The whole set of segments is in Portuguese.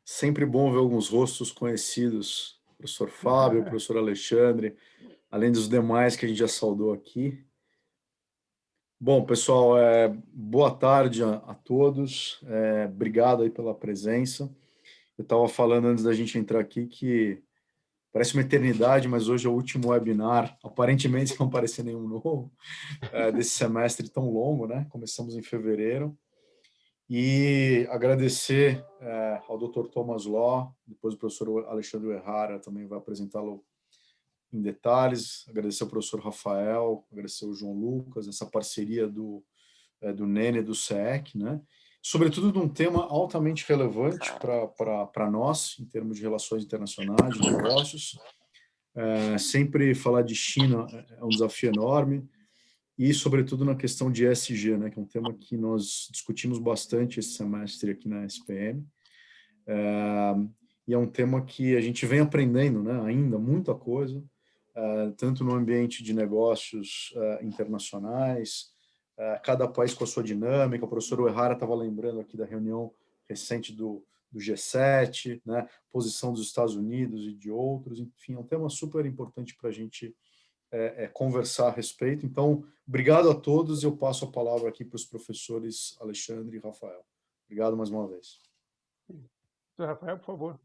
Sempre bom ver alguns rostos conhecidos, professor Fábio, professor Alexandre, além dos demais que a gente já saudou aqui. Bom, pessoal, boa tarde a todos, obrigado aí pela presença. Eu estava falando antes da gente entrar aqui que parece uma eternidade, mas hoje é o último webinar, aparentemente não aparecer nenhum novo, desse semestre tão longo, né? Começamos em fevereiro. E agradecer ao Dr. Thomas Law, depois o professor Alexandre Errara também vai apresentá-lo em detalhes, agradecer ao professor Rafael, agradecer ao João Lucas, essa parceria do NENE e do SEEC, né? Sobretudo de um tema altamente relevante para nós, em termos de relações internacionais, de negócios. Sempre falar de China é um desafio enorme, e, sobretudo, na questão de ESG, né, que é um tema que nós discutimos bastante esse semestre aqui na SPM. E é um tema que a gente vem aprendendo, né, ainda muita coisa, tanto no ambiente de negócios internacionais, cada país com a sua dinâmica. O professor Uehara estava lembrando aqui da reunião recente do G7, né, posição dos Estados Unidos e de outros. Enfim, é um tema super importante para a gente conversar a respeito. Então, obrigado a todos e eu passo a palavra aqui para os professores Alexandre e Rafael. Obrigado mais uma vez. Professor Rafael, por favor.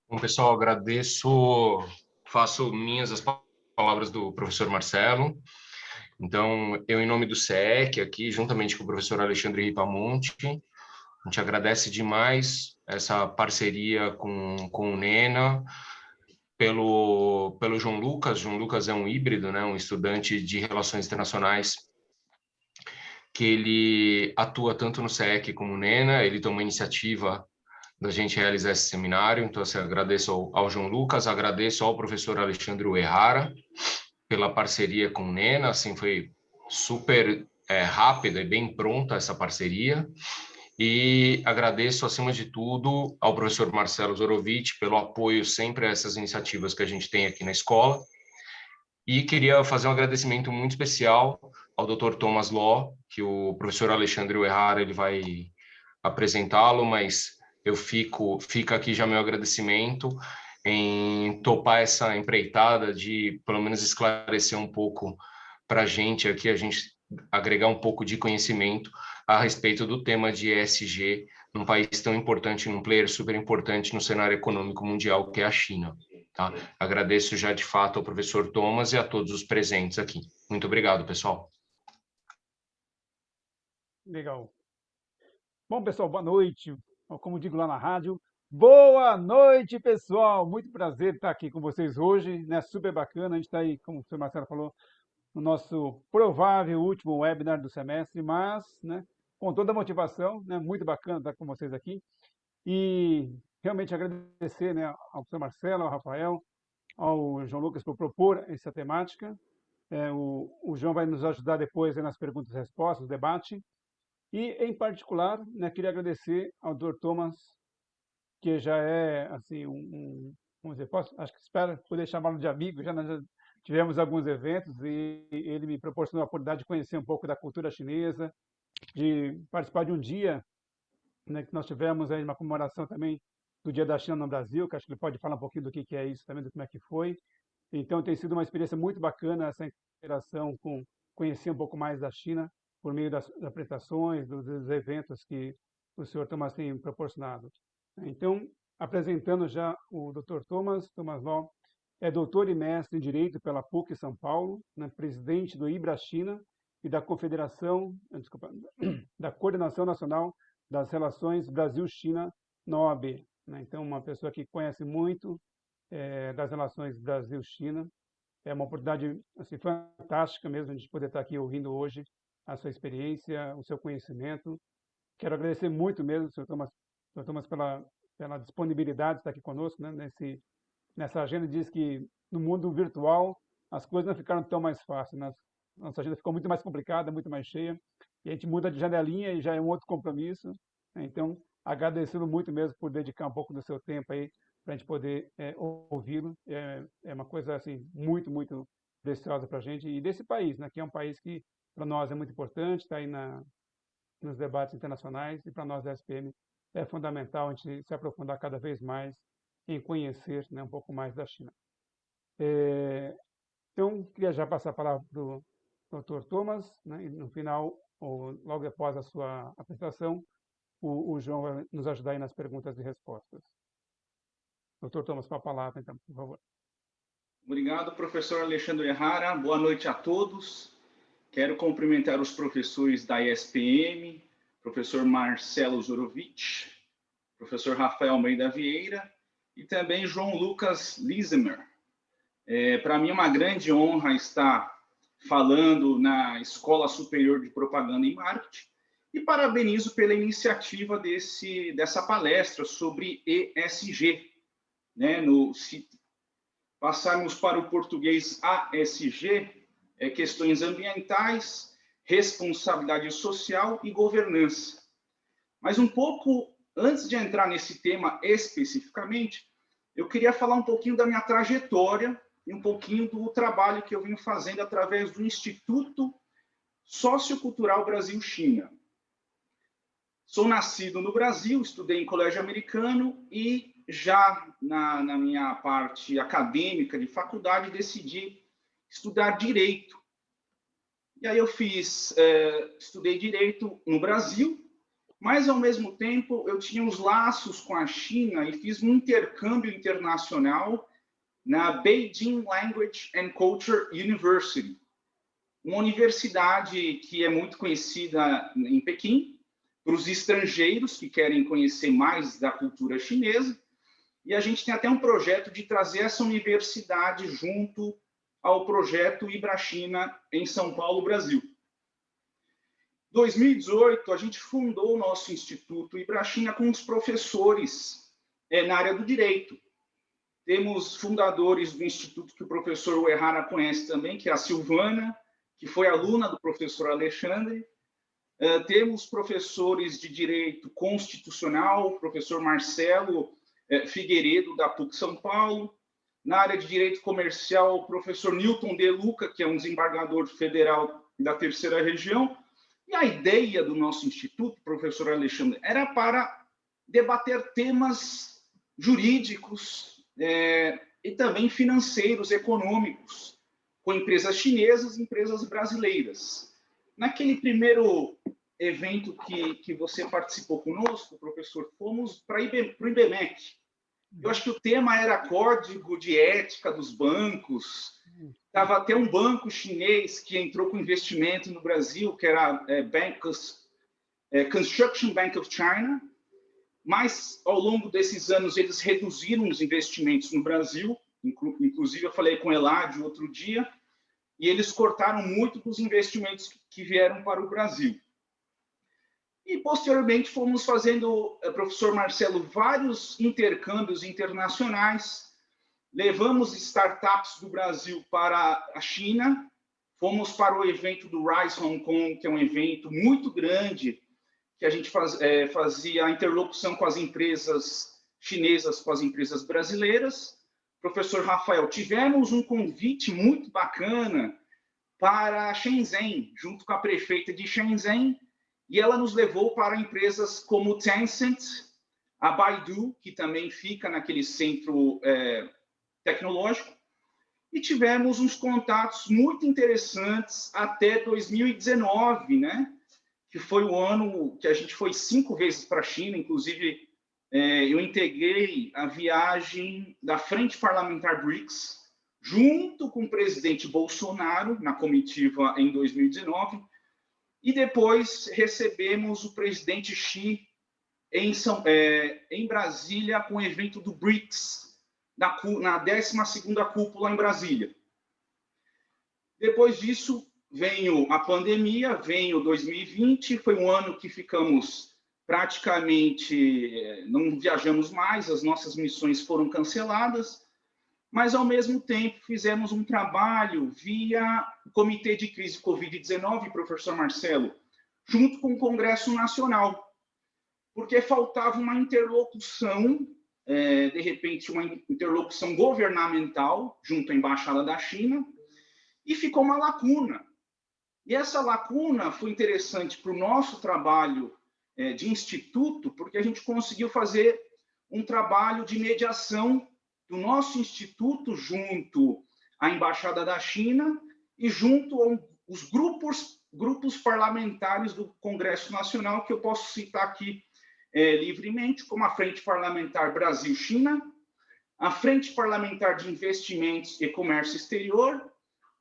Bom, pessoal, agradeço, faço minhas as palavras do professor Marcelo. Então, eu, em nome do SEEC, aqui, juntamente com o professor Alexandre Ripamonte, a gente agradece demais essa parceria com o NENA, pelo João Lucas. João Lucas é um híbrido, né, um estudante de Relações Internacionais, que ele atua tanto no SEEC como no NENA. Ele tomou a iniciativa da gente realizar esse seminário, então assim, agradeço ao João Lucas, agradeço ao professor Alexandre Uehara pela parceria com o NENA, assim, foi super rápida e bem pronta essa parceria. E agradeço, acima de tudo, ao professor Marcelo Zorovitch pelo apoio sempre a essas iniciativas que a gente tem aqui na escola. E queria fazer um agradecimento muito especial ao Dr. Thomas Law, que o professor Alexandre Uehara ele vai apresentá-lo, mas fica aqui já meu agradecimento em topar essa empreitada de, pelo menos, esclarecer um pouco para a gente aqui, a gente agregar um pouco de conhecimento a respeito do tema de ESG num país tão importante, num player super importante no cenário econômico mundial, que é a China. Tá? Agradeço já de fato ao professor Thomas e a todos os presentes aqui. Muito obrigado, pessoal. Legal. Bom, pessoal, boa noite. Como digo lá na rádio, boa noite, pessoal. Muito prazer estar aqui com vocês hoje, né? Super bacana. A gente está aí, como o senhor Marcelo falou, no nosso provável último webinar do semestre, mas, né, com toda a motivação, né? Muito bacana estar com vocês aqui. E realmente agradecer, né, ao professor Marcelo, ao Rafael, ao João Lucas por propor essa temática. O João vai nos ajudar depois, né, nas perguntas e respostas, no debate. E, em particular, né, queria agradecer ao Dr. Thomas, que já é, assim, vamos dizer, acho que espero poder chamá-lo de amigo, nós já tivemos alguns eventos e ele me proporcionou a oportunidade de conhecer um pouco da cultura chinesa, de participar de um dia, né, que nós tivemos aí uma comemoração também do Dia da China no Brasil, que acho que ele pode falar um pouquinho do que é isso também, do como é que foi. Então, tem sido uma experiência muito bacana essa interação com conhecer um pouco mais da China por meio das apresentações, dos eventos que o senhor Thomas tem proporcionado. Então, apresentando já o Dr. Thomas Law, é doutor e mestre em Direito pela PUC São Paulo, né, presidente do IBRA-China e da da Coordenação Nacional das Relações Brasil-China na OAB. Né? Então, uma pessoa que conhece muito das relações Brasil-China. É uma oportunidade assim, fantástica mesmo a gente poder estar aqui ouvindo hoje a sua experiência, o seu conhecimento. Quero agradecer muito mesmo, Sr. Thomas pela disponibilidade de estar aqui conosco, né? Nessa agenda diz que no mundo virtual as coisas não ficaram tão mais fáceis, nossa agenda ficou muito mais complicada, muito mais cheia. e a gente muda de janelinha e já é um outro compromisso, né? Então, agradecendo muito mesmo por dedicar um pouco do seu tempo aí para a gente poder ouvi-lo. É uma coisa assim muito, muito preciosa para a gente e desse país, né? Que é um país que para nós é muito importante, está aí nos debates internacionais e para nós da SPM é fundamental a gente se aprofundar cada vez mais em conhecer, né, um pouco mais da China. Então, queria já passar a palavra para o Dr. Thomas, né, e no final, ou logo após a sua apresentação, o João vai nos ajudar aí nas perguntas e respostas. Dr. Thomas, com a palavra, então, por favor. Obrigado, professor Alexandre Errara. Boa noite a todos. Quero cumprimentar os professores da ESPM, professor Marcelo Zorovich, professor Rafael Almeida Vieira e também João Lucas Lisemer. Para mim é uma grande honra estar falando na Escola Superior de Propaganda e Marketing e parabenizo pela iniciativa dessa palestra sobre ESG. Né? Se passarmos para o português ASG, questões ambientais, responsabilidade social e governança. Mas um pouco antes de entrar nesse tema especificamente, eu queria falar um pouquinho da minha trajetória e um pouquinho do trabalho que eu venho fazendo através do Instituto Sociocultural Brasil-China. Sou nascido no Brasil, estudei em colégio americano e já na minha parte acadêmica de faculdade decidi estudar Direito. E aí eu estudei Direito no Brasil, mas ao mesmo tempo eu tinha os laços com a China e fiz um intercâmbio internacional na Beijing Language and Culture University, uma universidade que é muito conhecida em Pequim, para os estrangeiros que querem conhecer mais da cultura chinesa, e a gente tem até um projeto de trazer essa universidade junto ao projeto Ibrachina em São Paulo, Brasil. Em 2018, a gente fundou o nosso Instituto Ibrachina com os professores na área do direito. Temos fundadores do Instituto que o professor Errara conhece também, que é a Silvana, que foi aluna do professor Alexandre. Temos professores de Direito Constitucional, o professor Marcelo Figueiredo, da PUC São Paulo. Na área de Direito Comercial, o professor Newton De Luca, que é um desembargador federal da Terceira Região. E a ideia do nosso instituto, professor Alexandre, era para debater temas jurídicos e também financeiros, econômicos, com empresas chinesas e empresas brasileiras. Naquele primeiro evento que você participou conosco, professor, fomos para o IBMEC. Eu acho que o tema era Código de Ética dos Bancos. Estava até um banco chinês que entrou com investimento no Brasil, que era Construction Bank of China, mas ao longo desses anos eles reduziram os investimentos no Brasil, inclusive eu falei com o Eladio outro dia, e eles cortaram muito dos investimentos que vieram para o Brasil. E, posteriormente, fomos fazendo, professor Marcelo, vários intercâmbios internacionais, levamos startups do Brasil para a China, fomos para o evento do Rise Hong Kong, que é um evento muito grande, que a gente fazia a interlocução com as empresas chinesas, com as empresas brasileiras. Professor Rafael, tivemos um convite muito bacana para Shenzhen, junto com a prefeita de Shenzhen, e ela nos levou para empresas como Tencent, a Baidu, que também fica naquele centro tecnológico, e tivemos uns contatos muito interessantes até 2019, né? Que foi o ano que a gente foi 5 vezes para a China, inclusive eu integrei a viagem da Frente Parlamentar BRICS, junto com o presidente Bolsonaro, na comitiva em 2019, e depois recebemos o presidente Xi em Brasília com o evento do BRICS, na 12ª cúpula em Brasília. Depois disso, veio a pandemia, veio 2020, foi um ano que ficamos praticamente, não viajamos mais, as nossas missões foram canceladas, mas, ao mesmo tempo, fizemos um trabalho via o Comitê de Crise Covid-19, professor Marcelo, junto com o Congresso Nacional, porque faltava uma interlocução, de repente, uma interlocução governamental junto à Embaixada da China, e ficou uma lacuna. E essa lacuna foi interessante para o nosso trabalho de instituto, porque a gente conseguiu fazer um trabalho de mediação do nosso instituto junto à Embaixada da China e junto aos grupos parlamentares do Congresso Nacional, que eu posso citar aqui livremente, como a Frente Parlamentar Brasil-China, a Frente Parlamentar de Investimentos e Comércio Exterior,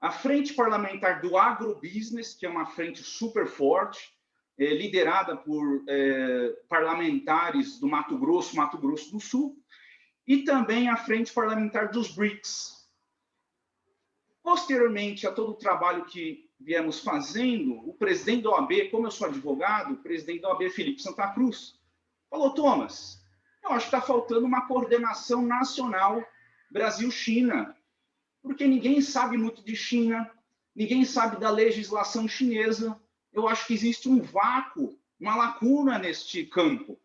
a Frente Parlamentar do Agrobusiness, que é uma frente super forte, liderada por parlamentares do Mato Grosso do Sul, e também a Frente Parlamentar dos BRICS. Posteriormente a todo o trabalho que viemos fazendo, o presidente da OAB, como eu sou advogado, o presidente da OAB, Felipe Santa Cruz, falou: Thomas, eu acho que está faltando uma coordenação nacional Brasil-China, porque ninguém sabe muito de China, ninguém sabe da legislação chinesa. Eu acho que existe um vácuo, uma lacuna neste campo.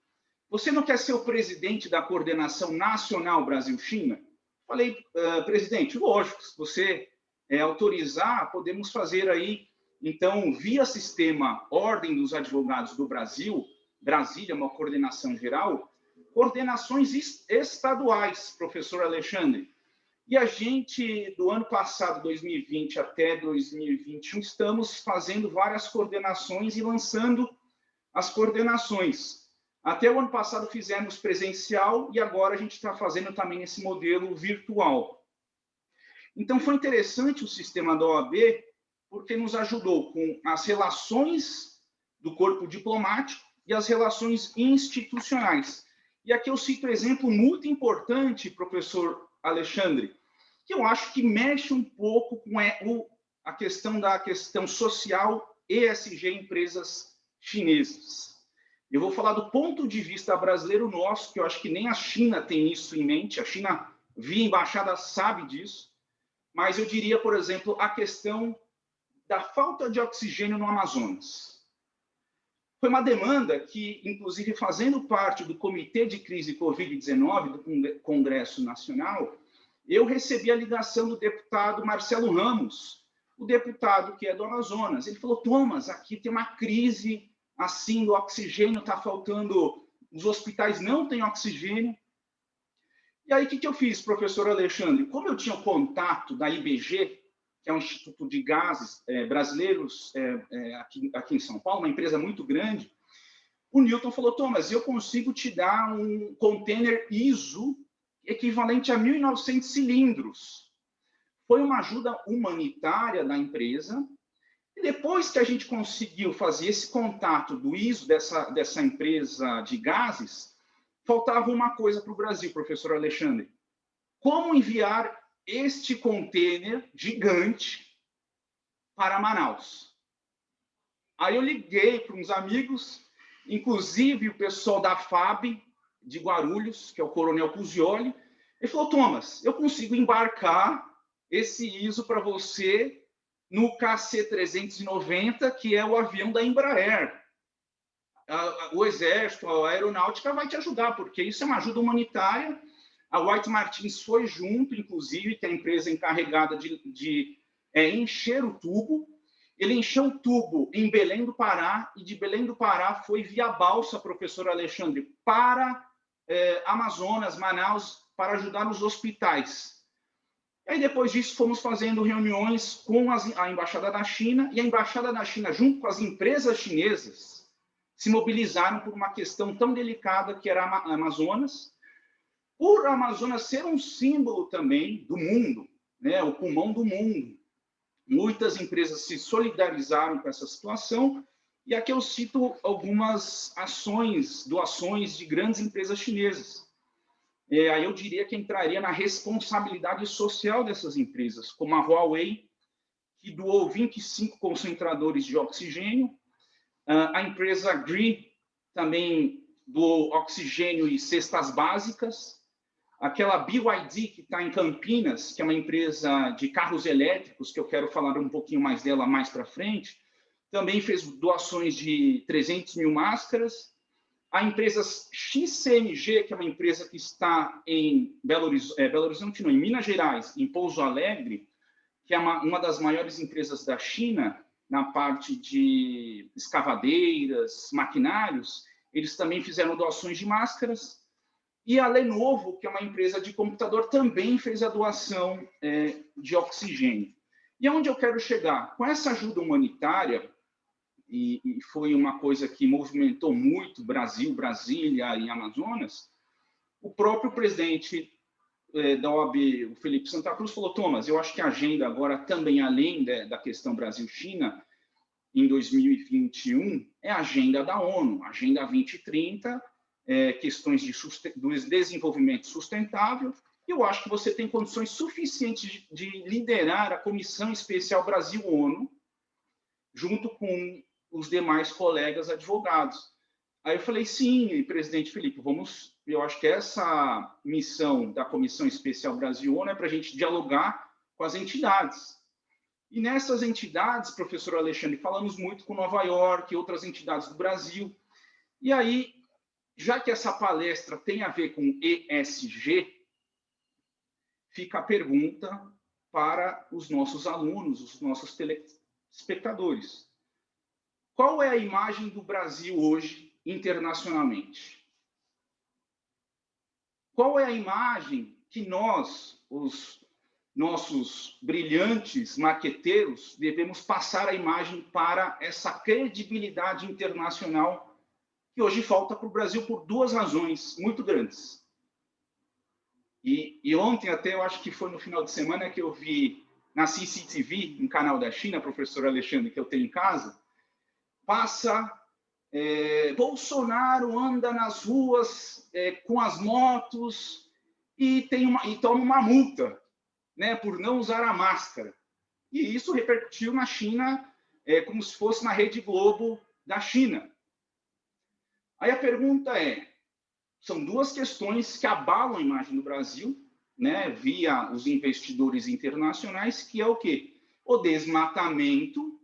Você não quer ser o presidente da coordenação nacional Brasil-China? Falei, presidente, lógico, se você autorizar, podemos fazer aí, então, via sistema Ordem dos Advogados do Brasil, Brasília, uma coordenação geral, coordenações estaduais, professor Alexandre. E a gente, do ano passado, 2020 até 2021, estamos fazendo várias coordenações e lançando as coordenações. Até o ano passado fizemos presencial e agora a gente está fazendo também esse modelo virtual. Então, foi interessante o sistema da OAB, porque nos ajudou com as relações do corpo diplomático e as relações institucionais. E aqui eu cito um exemplo muito importante, professor Alexandre, que eu acho que mexe um pouco com a questão social ESG empresas chinesas. Eu vou falar do ponto de vista brasileiro nosso, que eu acho que nem a China tem isso em mente, a China, via embaixada, sabe disso, mas eu diria, por exemplo, a questão da falta de oxigênio no Amazonas. Foi uma demanda que, inclusive, fazendo parte do Comitê de Crise Covid-19 do Congresso Nacional, eu recebi a ligação do deputado Marcelo Ramos, o deputado que é do Amazonas. Ele falou: Thomas, aqui tem uma crise assim do oxigênio, está faltando, os hospitais não têm oxigênio. E aí, o que eu fiz, professor Alexandre? Como eu tinha o contato da IBG, que é um Instituto de Gases brasileiros aqui em São Paulo, uma empresa muito grande, o Newton falou: Thomas, eu consigo te dar um container ISO equivalente a 1.900 cilindros. Foi uma ajuda humanitária da empresa. E depois que a gente conseguiu fazer esse contato do ISO dessa empresa de gases, faltava uma coisa para o Brasil, professor Alexandre. Como enviar este container gigante para Manaus? Aí eu liguei para uns amigos, inclusive o pessoal da FAB, de Guarulhos, que é o Coronel Puzioli. Ele falou: Thomas, eu consigo embarcar esse ISO para você no KC-390, que é o avião da Embraer. O Exército, a Aeronáutica vai te ajudar, porque isso é uma ajuda humanitária. A White Martins foi junto, inclusive, que é a empresa encarregada de encher o tubo. Ele encheu o tubo em Belém do Pará, e de Belém do Pará foi via balsa, professor Alexandre, para Amazonas, Manaus, para ajudar nos hospitais. E aí, depois disso, fomos fazendo reuniões com a Embaixada da China, e a Embaixada da China, junto com as empresas chinesas, se mobilizaram por uma questão tão delicada que era a Amazonas, por a Amazonas ser um símbolo também do mundo, né, o pulmão do mundo. Muitas empresas se solidarizaram com essa situação, e aqui eu cito algumas ações, doações de grandes empresas chinesas. Aí eu diria que entraria na responsabilidade social dessas empresas, como a Huawei, que doou 25 concentradores de oxigênio, a empresa Gree também doou oxigênio e cestas básicas, aquela BYD, que está em Campinas, que é uma empresa de carros elétricos, que eu quero falar um pouquinho mais dela mais para frente, também fez doações de 300 mil máscaras. A empresa XCMG, que é uma empresa que está em Belo Horizonte, não, em Minas Gerais, em Pouso Alegre, que é uma das maiores empresas da China na parte de escavadeiras, maquinários, eles também fizeram doações de máscaras. E a Lenovo, que é uma empresa de computador, também fez a doação de oxigênio. E aonde eu quero chegar? Com essa ajuda humanitária, e foi uma coisa que movimentou muito Brasil, Brasília e Amazonas, o próprio presidente da OAB, o Felipe Santa Cruz, falou: Thomas, eu acho que a agenda agora, também além da questão Brasil-China, em 2021, é a agenda da ONU, Agenda 2030, questões do desenvolvimento sustentável. Eu acho que você tem condições suficientes de liderar a Comissão Especial Brasil-ONU, junto com os demais colegas advogados. Aí eu falei: sim, presidente Felipe, eu acho que essa missão da Comissão Especial Brasil-ONU é para a gente dialogar com as entidades. E nessas entidades, professor Alexandre, falamos muito com Nova York e outras entidades do Brasil. E aí, já que essa palestra tem a ver com ESG, fica a pergunta para os nossos alunos, os nossos telespectadores. Qual é a imagem do Brasil hoje internacionalmente? Qual é a imagem que nós, os nossos brilhantes marqueteiros, devemos passar a imagem para essa credibilidade internacional que hoje falta para o Brasil por duas razões muito grandes? E ontem, até eu acho que foi no final de semana, que eu vi na CCTV, um canal da China, professor Alexandre, que eu tenho em casa, Bolsonaro anda nas ruas com as motos e toma uma multa, né, por não usar a máscara. E isso repercutiu na China como se fosse na Rede Globo da China. Aí a pergunta são duas questões que abalam a imagem do Brasil, né, via os investidores internacionais, que é o quê? O desmatamento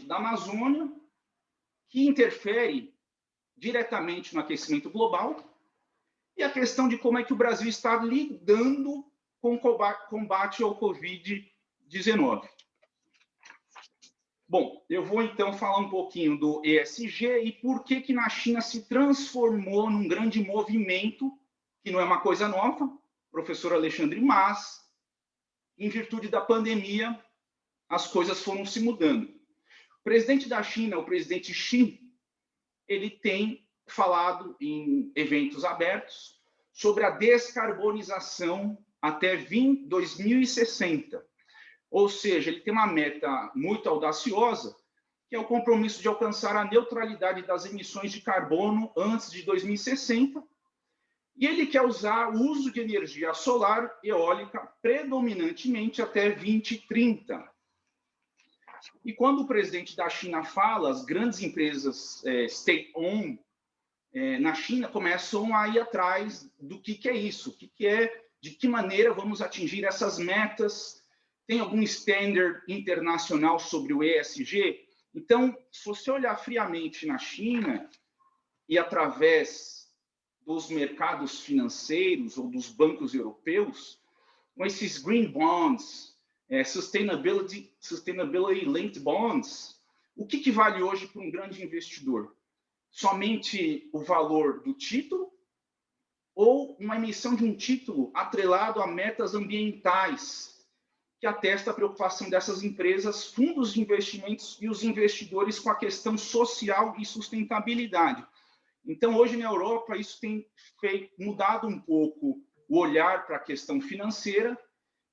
da Amazônia, que interfere diretamente no aquecimento global, e a questão de como é que o Brasil está lidando com o combate ao Covid-19. Bom, eu vou então falar um pouquinho do ESG e por que na China se transformou num grande movimento, que não é uma coisa nova, professor Alexandre, mas, em virtude da pandemia, as coisas foram se mudando. O presidente da China, o presidente Xi, ele tem falado em eventos abertos sobre a descarbonização até 2060. Ou seja, ele tem uma meta muito audaciosa, que é o compromisso de alcançar a neutralidade das emissões de carbono antes de 2060, e ele quer usar o uso de energia solar e eólica predominantemente até 2030. E quando o presidente da China fala, as grandes empresas state-owned na China começam a ir atrás do que é isso, de que maneira vamos atingir essas metas, tem algum standard internacional sobre o ESG? Então, se você olhar friamente na China e através dos mercados financeiros ou dos bancos europeus, com esses green bonds, sustainability linked bonds, o que vale hoje para um grande investidor? Somente o valor do título ou uma emissão de um título atrelado a metas ambientais, que atesta a preocupação dessas empresas, fundos de investimentos e os investidores com a questão social e sustentabilidade. Então, hoje na Europa, isso tem mudado um pouco o olhar para a questão financeira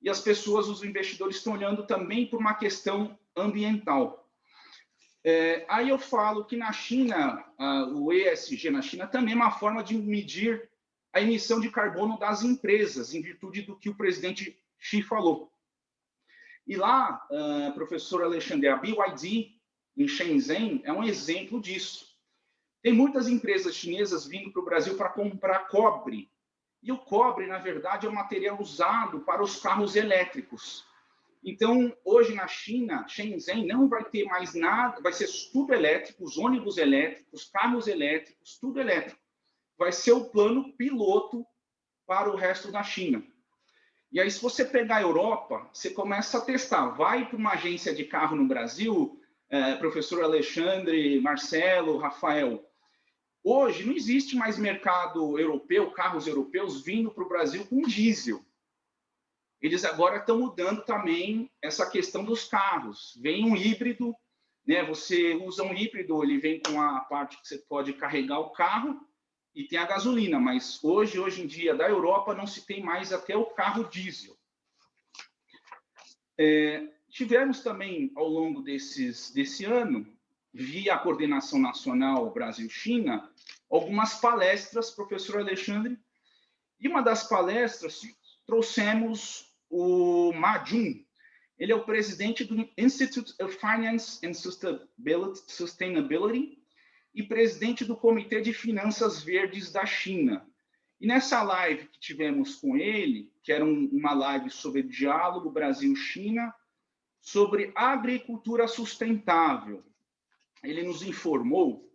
e as pessoas, os investidores, estão olhando também por uma questão ambiental. Aí eu falo que na China, o ESG na China também é uma forma de medir a emissão de carbono das empresas, em virtude do que o presidente Xi falou. E lá, professor Alexandre, a BYD, em Shenzhen, é um exemplo disso. Tem muitas empresas chinesas vindo para o Brasil para comprar cobre. E o cobre, na verdade, é um material usado para os carros elétricos. Então, hoje na China, Shenzhen não vai ter mais nada, vai ser tudo elétrico, os ônibus elétricos, carros elétricos, tudo elétrico. Vai ser o plano piloto para o resto da China. E aí, se você pegar a Europa, você começa a testar. Vai para uma agência de carro no Brasil, professor Alexandre, Marcelo, Rafael. Hoje não existe mais mercado europeu, carros europeus vindo para o Brasil com diesel. Eles agora estão mudando também essa questão dos carros. Vem um híbrido, né? Você usa um híbrido, ele vem com a parte que você pode carregar o carro e tem a gasolina, mas hoje em dia, da Europa, não se tem mais até o carro diesel. Tivemos também, ao longo desse ano, via a Coordenação Nacional Brasil-China, algumas palestras, professor Alexandre, e uma das palestras trouxemos o Ma Jun. Ele é o presidente do Institute of Finance and Sustainability e presidente do Comitê de Finanças Verdes da China. E nessa live que tivemos com ele, que era uma live sobre diálogo Brasil-China, sobre agricultura sustentável, ele nos informou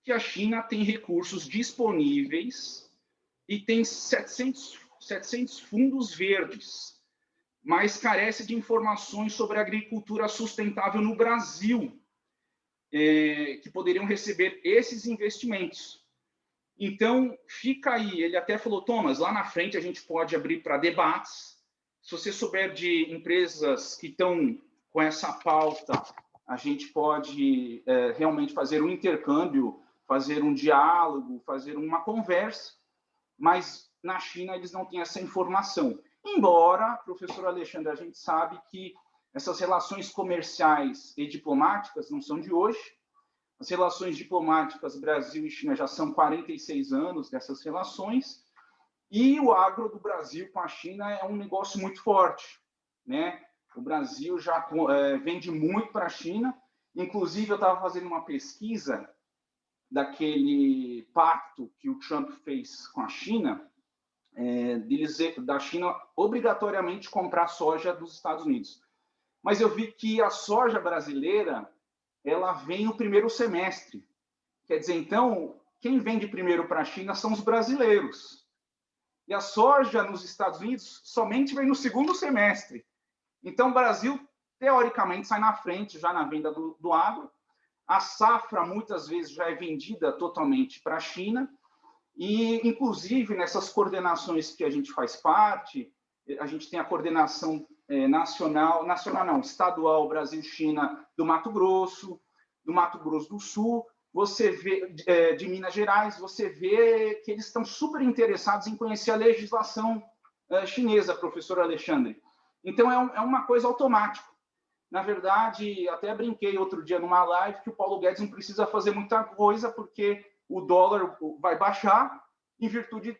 que a China tem recursos disponíveis e tem 700 fundos verdes, mas carece de informações sobre agricultura sustentável no Brasil, que poderiam receber esses investimentos. Então, fica aí. Ele até falou, Thomas, lá na frente a gente pode abrir para debates. Se você souber de empresas que estão com essa pauta, a gente pode realmente fazer um intercâmbio, fazer um diálogo, fazer uma conversa, mas na China eles não têm essa informação. Embora, professor Alexandre, a gente sabe que essas relações comerciais e diplomáticas não são de hoje. As relações diplomáticas Brasil e China já são 46 anos dessas relações, e o agro do Brasil com a China é um negócio muito forte, né? O Brasil já vende muito para a China. Inclusive, eu estava fazendo uma pesquisa daquele pacto que o Trump fez com a China, da China obrigatoriamente comprar soja dos Estados Unidos. Mas eu vi que a soja brasileira ela vem no primeiro semestre. Quer dizer, então, quem vende primeiro para a China são os brasileiros. E a soja nos Estados Unidos somente vem no segundo semestre. Então, o Brasil, teoricamente, sai na frente já na venda do agro. A safra, muitas vezes, já é vendida totalmente para a China. E, inclusive, nessas coordenações que a gente faz parte, a gente tem a coordenação estadual Brasil-China do Mato Grosso do Sul, você vê de Minas Gerais, você vê que eles estão super interessados em conhecer a legislação chinesa, professor Alexandre. Então, é uma coisa automática. Na verdade, até brinquei outro dia numa live que o Paulo Guedes não precisa fazer muita coisa, porque o dólar vai baixar em virtude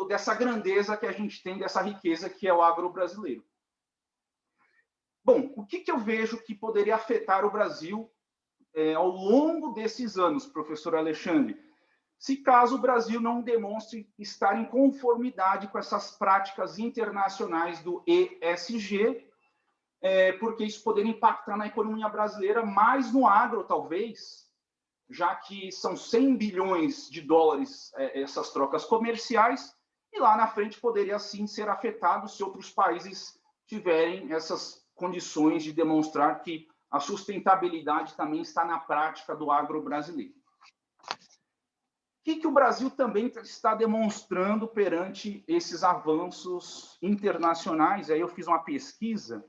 dessa grandeza que a gente tem, dessa riqueza que é o agro brasileiro. Bom, o que eu vejo que poderia afetar o Brasil ao longo desses anos, professor Alexandre? Se caso o Brasil não demonstre estar em conformidade com essas práticas internacionais do ESG, porque isso poderia impactar na economia brasileira, mais no agro, talvez, já que são 100 bilhões de dólares essas trocas comerciais, e lá na frente poderia, sim, ser afetado se outros países tiverem essas condições de demonstrar que a sustentabilidade também está na prática do agro brasileiro. O que o Brasil também está demonstrando perante esses avanços internacionais? Aí eu fiz uma pesquisa,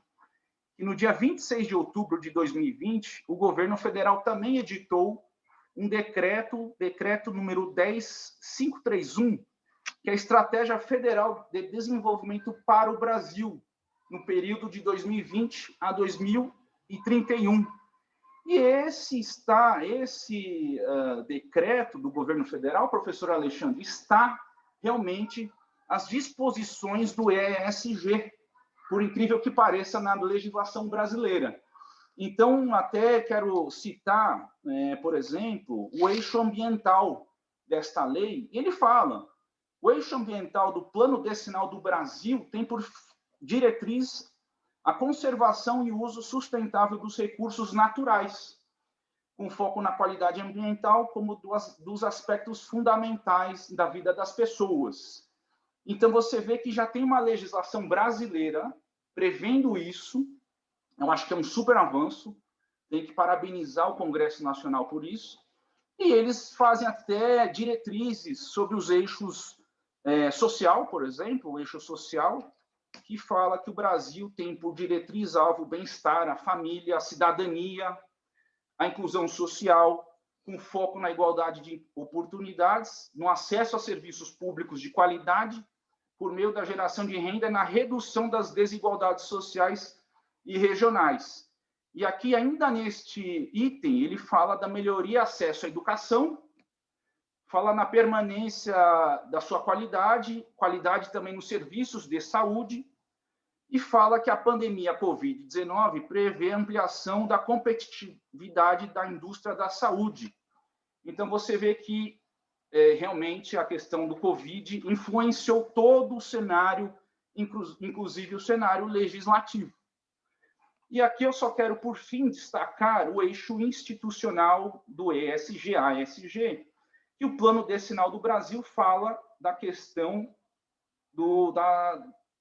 e no dia 26 de outubro de 2020, o governo federal também editou um decreto número 10531, que é a Estratégia Federal de Desenvolvimento para o Brasil, no período de 2020 a 2031. E esse decreto do governo federal, professor Alexandre, está realmente às disposições do ESG, por incrível que pareça, na legislação brasileira. Então, até quero citar, por exemplo, o eixo ambiental desta lei. E ele fala, o eixo ambiental do Plano Decenal do Brasil tem por diretriz a conservação e uso sustentável dos recursos naturais, com foco na qualidade ambiental como dos aspectos fundamentais da vida das pessoas. Então, você vê que já tem uma legislação brasileira prevendo isso. Eu acho que é um super avanço. Tem que parabenizar o Congresso Nacional por isso. E eles fazem até diretrizes sobre os eixos social, por exemplo, o eixo social, que fala que o Brasil tem por diretriz-alvo o bem-estar, a família, a cidadania, a inclusão social, com foco na igualdade de oportunidades, no acesso a serviços públicos de qualidade, por meio da geração de renda e na redução das desigualdades sociais e regionais. E aqui, ainda neste item, ele fala da melhoria e acesso à educação, fala na permanência da sua qualidade também nos serviços de saúde, e fala que a pandemia Covid-19 prevê ampliação da competitividade da indústria da saúde. Então, você vê que realmente a questão do Covid influenciou todo o cenário, inclusive o cenário legislativo. E aqui eu só quero, por fim, destacar o eixo institucional do ESG, ASG, que o Plano Decenal do Brasil fala da questão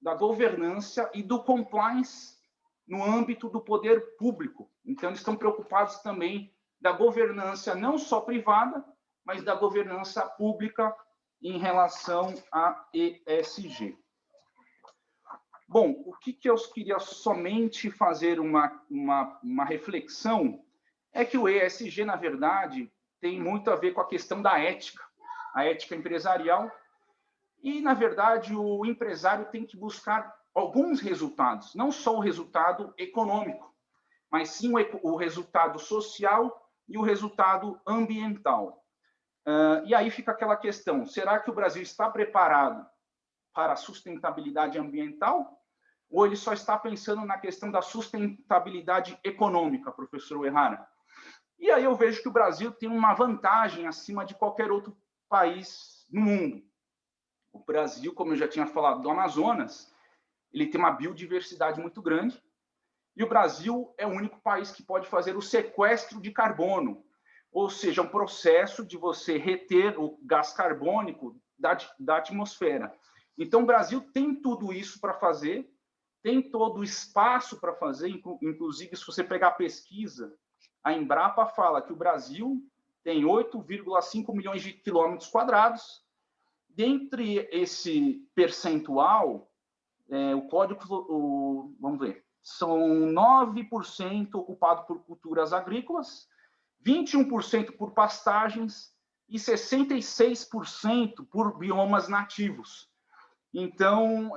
da governança e do compliance no âmbito do poder público. Então, eles estão preocupados também da governança não só privada, mas da governança pública em relação a ESG. Bom, o que eu queria somente fazer uma reflexão é que o ESG, na verdade, tem muito a ver com a questão da ética, a ética empresarial. E, na verdade, o empresário tem que buscar alguns resultados, não só o resultado econômico, mas sim o resultado social e o resultado ambiental. E aí fica aquela questão, será que o Brasil está preparado para a sustentabilidade ambiental? Ou ele só está pensando na questão da sustentabilidade econômica, professor Uehara? E aí eu vejo que o Brasil tem uma vantagem acima de qualquer outro país no mundo. O Brasil, como eu já tinha falado do Amazonas, ele tem uma biodiversidade muito grande, e o Brasil é o único país que pode fazer o sequestro de carbono, ou seja, um processo de você reter o gás carbônico da atmosfera. Então, o Brasil tem tudo isso para fazer, tem todo o espaço para fazer, inclusive, se você pegar a pesquisa, a Embrapa fala que o Brasil tem 8,5 milhões de quilômetros quadrados. Dentre esse percentual, vamos ver, são 9% ocupado por culturas agrícolas, 21% por pastagens e 66% por biomas nativos. Então,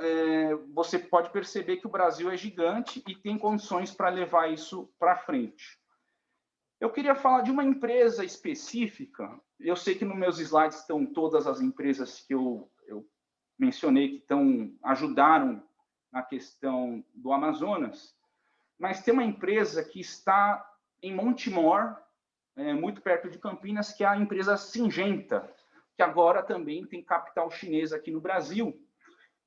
você pode perceber que o Brasil é gigante e tem condições para levar isso para frente. Eu queria falar de uma empresa específica. Eu sei que nos meus slides estão todas as empresas que eu mencionei que ajudaram na questão do Amazonas, mas tem uma empresa que está em Montemor, muito perto de Campinas, que é a empresa Syngenta, que agora também tem capital chinês aqui no Brasil.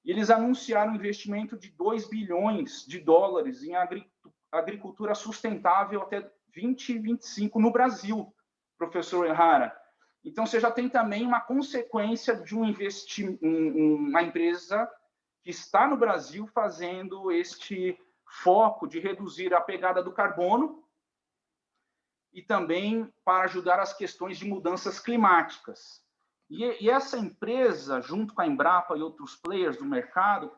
E eles anunciaram um investimento de 2 bilhões de dólares em agricultura sustentável até 2025 no Brasil, professor Uehara. Então, você já tem também uma consequência de uma empresa que está no Brasil fazendo este foco de reduzir a pegada do carbono e também para ajudar as questões de mudanças climáticas. E essa empresa, junto com a Embrapa e outros players do mercado,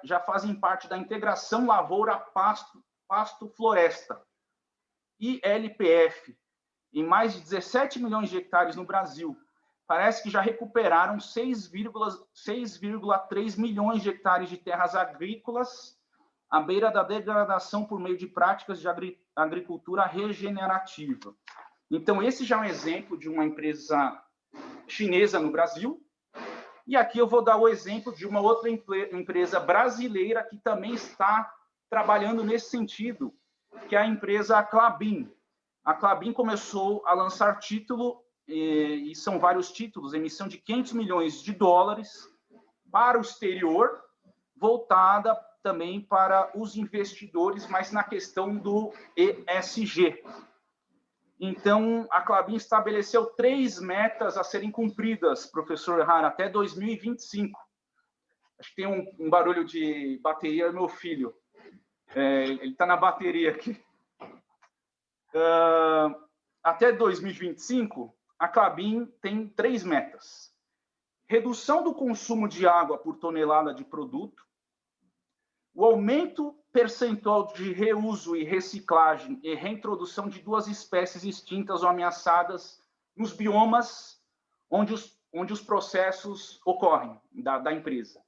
já fazem parte da integração lavoura-pasto-floresta, ILPF, em mais de 17 milhões de hectares no Brasil. Parece que já recuperaram 6,3 milhões de hectares de terras agrícolas à beira da degradação por meio de práticas de agricultura regenerativa. Então, esse já é um exemplo de uma empresa chinesa no Brasil. E aqui eu vou dar o exemplo de uma outra empresa brasileira que também está trabalhando nesse sentido, que é a empresa Klabin. A Klabin começou a lançar título, e são vários títulos, emissão de 500 milhões de dólares para o exterior, voltada também para os investidores, mas na questão do ESG. Então, a Klabin estabeleceu 3 metas a serem cumpridas, professor Ehara, até 2025. Acho que tem um barulho de bateria, é meu filho. Ele está na bateria aqui. Até 2025, a Klabin tem 3 metas. Redução do consumo de água por tonelada de produto, o aumento percentual de reuso e reciclagem e reintrodução de 2 espécies extintas ou ameaçadas nos biomas onde os processos ocorrem da empresa.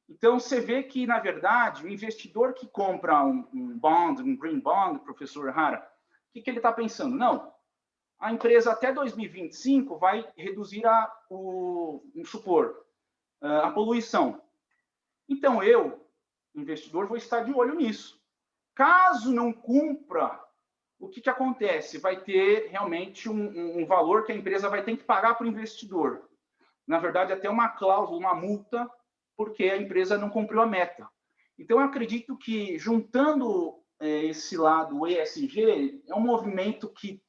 Então, você vê que, na verdade, o investidor que compra um bond, um green bond, professor Ehara, o que ele está pensando? Não, a empresa até 2025 vai reduzir a poluição. Então, eu, investidor, vou estar de olho nisso. Caso não cumpra, o que acontece? Vai ter realmente um valor que a empresa vai ter que pagar para o investidor. Na verdade, até uma cláusula, uma multa, porque a empresa não cumpriu a meta. Então, eu acredito que, juntando esse lado ESG, é um movimento que,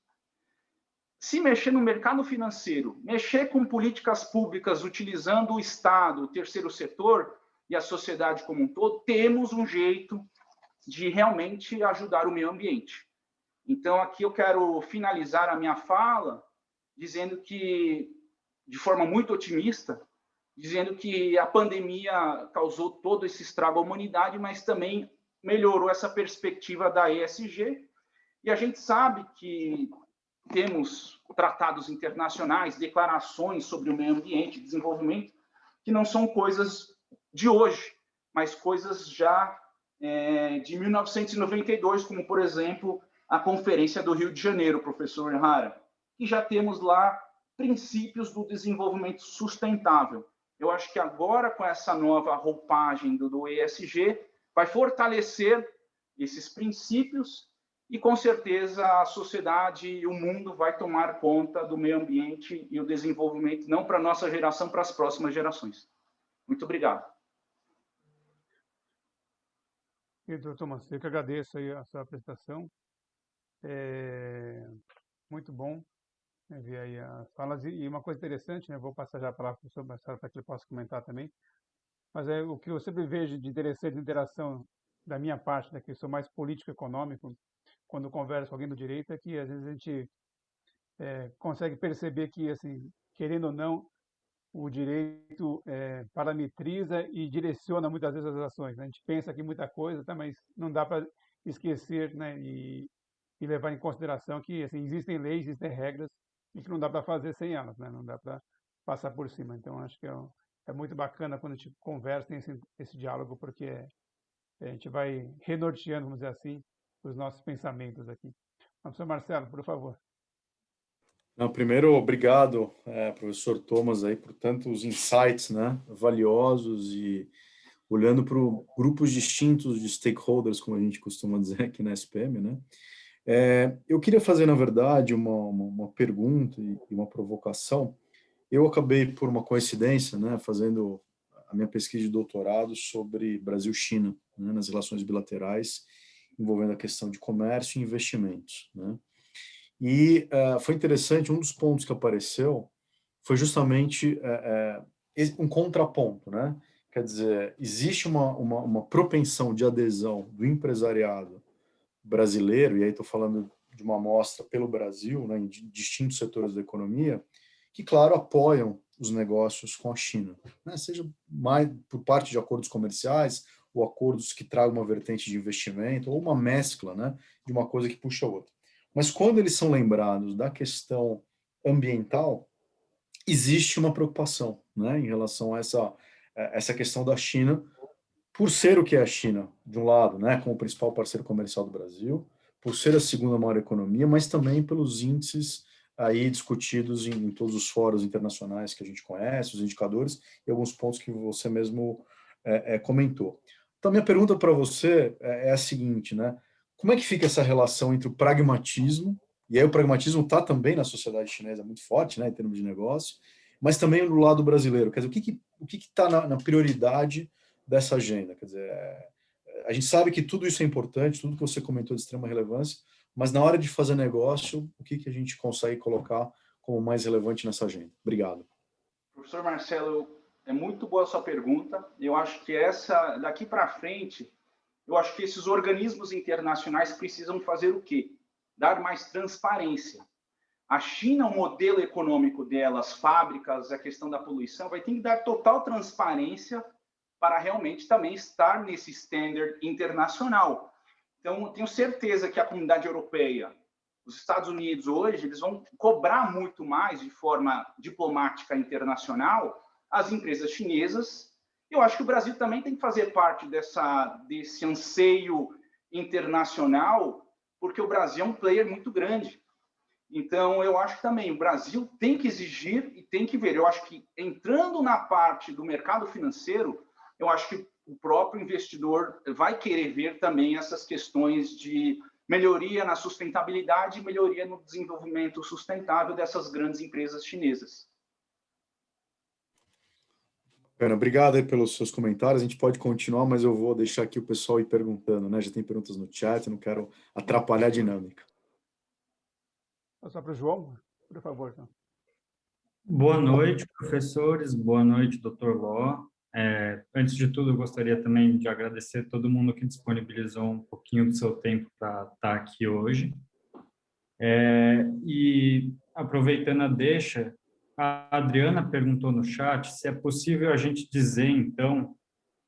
se mexer no mercado financeiro, mexer com políticas públicas utilizando o Estado, o terceiro setor e a sociedade como um todo, temos um jeito de realmente ajudar o meio ambiente. Então, aqui eu quero finalizar a minha fala dizendo que, de forma muito otimista, dizendo que a pandemia causou todo esse estrago à humanidade, mas também melhorou essa perspectiva da ESG. E a gente sabe que temos tratados internacionais, declarações sobre o meio ambiente, desenvolvimento, que não são coisas de hoje, mas coisas já de 1992, como, por exemplo, a Conferência do Rio de Janeiro, professor Ehara, que já temos lá princípios do desenvolvimento sustentável. Eu acho que agora, com essa nova roupagem do ESG, vai fortalecer esses princípios e, com certeza, a sociedade e o mundo vai tomar conta do meio ambiente e o desenvolvimento, não para a nossa geração, para as próximas gerações. Muito obrigado. Doutor Thomas, eu que agradeço aí a sua apresentação. Muito bom ver aí as falas. E uma coisa interessante, né? Vou passar já a palavra para o professor Marcelo para que ele possa comentar também. Mas o que eu sempre vejo de interessante interação da minha parte, né, que eu sou mais político-econômico, quando converso com alguém do direito, é que às vezes a gente consegue perceber que, assim, querendo ou não, o direito parametriza e direciona muitas vezes as ações, né? A gente pensa aqui muita coisa, tá, mas não dá para esquecer, né, e levar em consideração que, assim, existem leis, existem regras e que não dá para fazer sem elas, né? Não dá para passar por cima. Então, acho que é muito bacana quando a gente conversa, tem esse diálogo, porque a gente vai renorteando, vamos dizer assim, os nossos pensamentos aqui. Professor Marcelo, por favor. Não, primeiro, obrigado, professor Thomas, aí, por tantos insights, né, valiosos, e olhando para grupos distintos de stakeholders, como a gente costuma dizer aqui na SPM, né. Eu queria fazer, na verdade, uma pergunta e uma provocação. Eu acabei, por uma coincidência, né, fazendo a minha pesquisa de doutorado sobre Brasil-China, né, nas relações bilaterais, envolvendo a questão de comércio e investimentos, né. E foi interessante, um dos pontos que apareceu foi justamente um contraponto, né? Quer dizer, existe uma propensão de adesão do empresariado brasileiro, e aí estou falando de uma amostra pelo Brasil, né, em distintos setores da economia, que, claro, apoiam os negócios com a China, né? Seja mais por parte de acordos comerciais, ou acordos que tragam uma vertente de investimento, ou uma mescla, né, de uma coisa que puxa a outra. Mas quando eles são lembrados da questão ambiental, existe uma preocupação, né, em relação a essa questão da China, por ser o que é a China, de um lado, né, como o principal parceiro comercial do Brasil, por ser a segunda maior economia, mas também pelos índices aí discutidos em todos os fóruns internacionais que a gente conhece, os indicadores e alguns pontos que você mesmo comentou. Então, minha pergunta para você é a seguinte, né? Como é que fica essa relação entre o pragmatismo, e aí o pragmatismo está também na sociedade chinesa muito forte, né, em termos de negócio, mas também do lado brasileiro? Quer dizer, o que está na prioridade dessa agenda? Quer dizer, a gente sabe que tudo isso é importante, tudo que você comentou de extrema relevância, mas na hora de fazer negócio, o que a gente consegue colocar como mais relevante nessa agenda? Obrigado. Professor Marcelo, é muito boa a sua pergunta. Eu acho que daqui para frente, eu acho que esses organismos internacionais precisam fazer o quê? Dar mais transparência. A China, o modelo econômico dela, as fábricas, a questão da poluição, vai ter que dar total transparência para realmente também estar nesse standard internacional. Então, tenho certeza que a comunidade europeia, os Estados Unidos hoje, eles vão cobrar muito mais de forma diplomática internacional as empresas chinesas. Eu acho que o Brasil também tem que fazer parte desse anseio internacional, porque o Brasil é um player muito grande. Então, eu acho que também o Brasil tem que exigir e tem que ver. Eu acho que entrando na parte do mercado financeiro, eu acho que o próprio investidor vai querer ver também essas questões de melhoria na sustentabilidade e melhoria no desenvolvimento sustentável dessas grandes empresas chinesas. Obrigado aí pelos seus comentários. A gente pode continuar, mas eu vou deixar aqui o pessoal ir perguntando, né? Já tem perguntas no chat, não quero atrapalhar a dinâmica. Passar para o João, por favor. Então. Boa noite, professores. Boa noite, Dr. Ló. Antes de tudo, eu gostaria também de agradecer a todo mundo que disponibilizou um pouquinho do seu tempo para estar aqui hoje. E aproveitando a deixa, a Adriana perguntou no chat se é possível a gente dizer, então,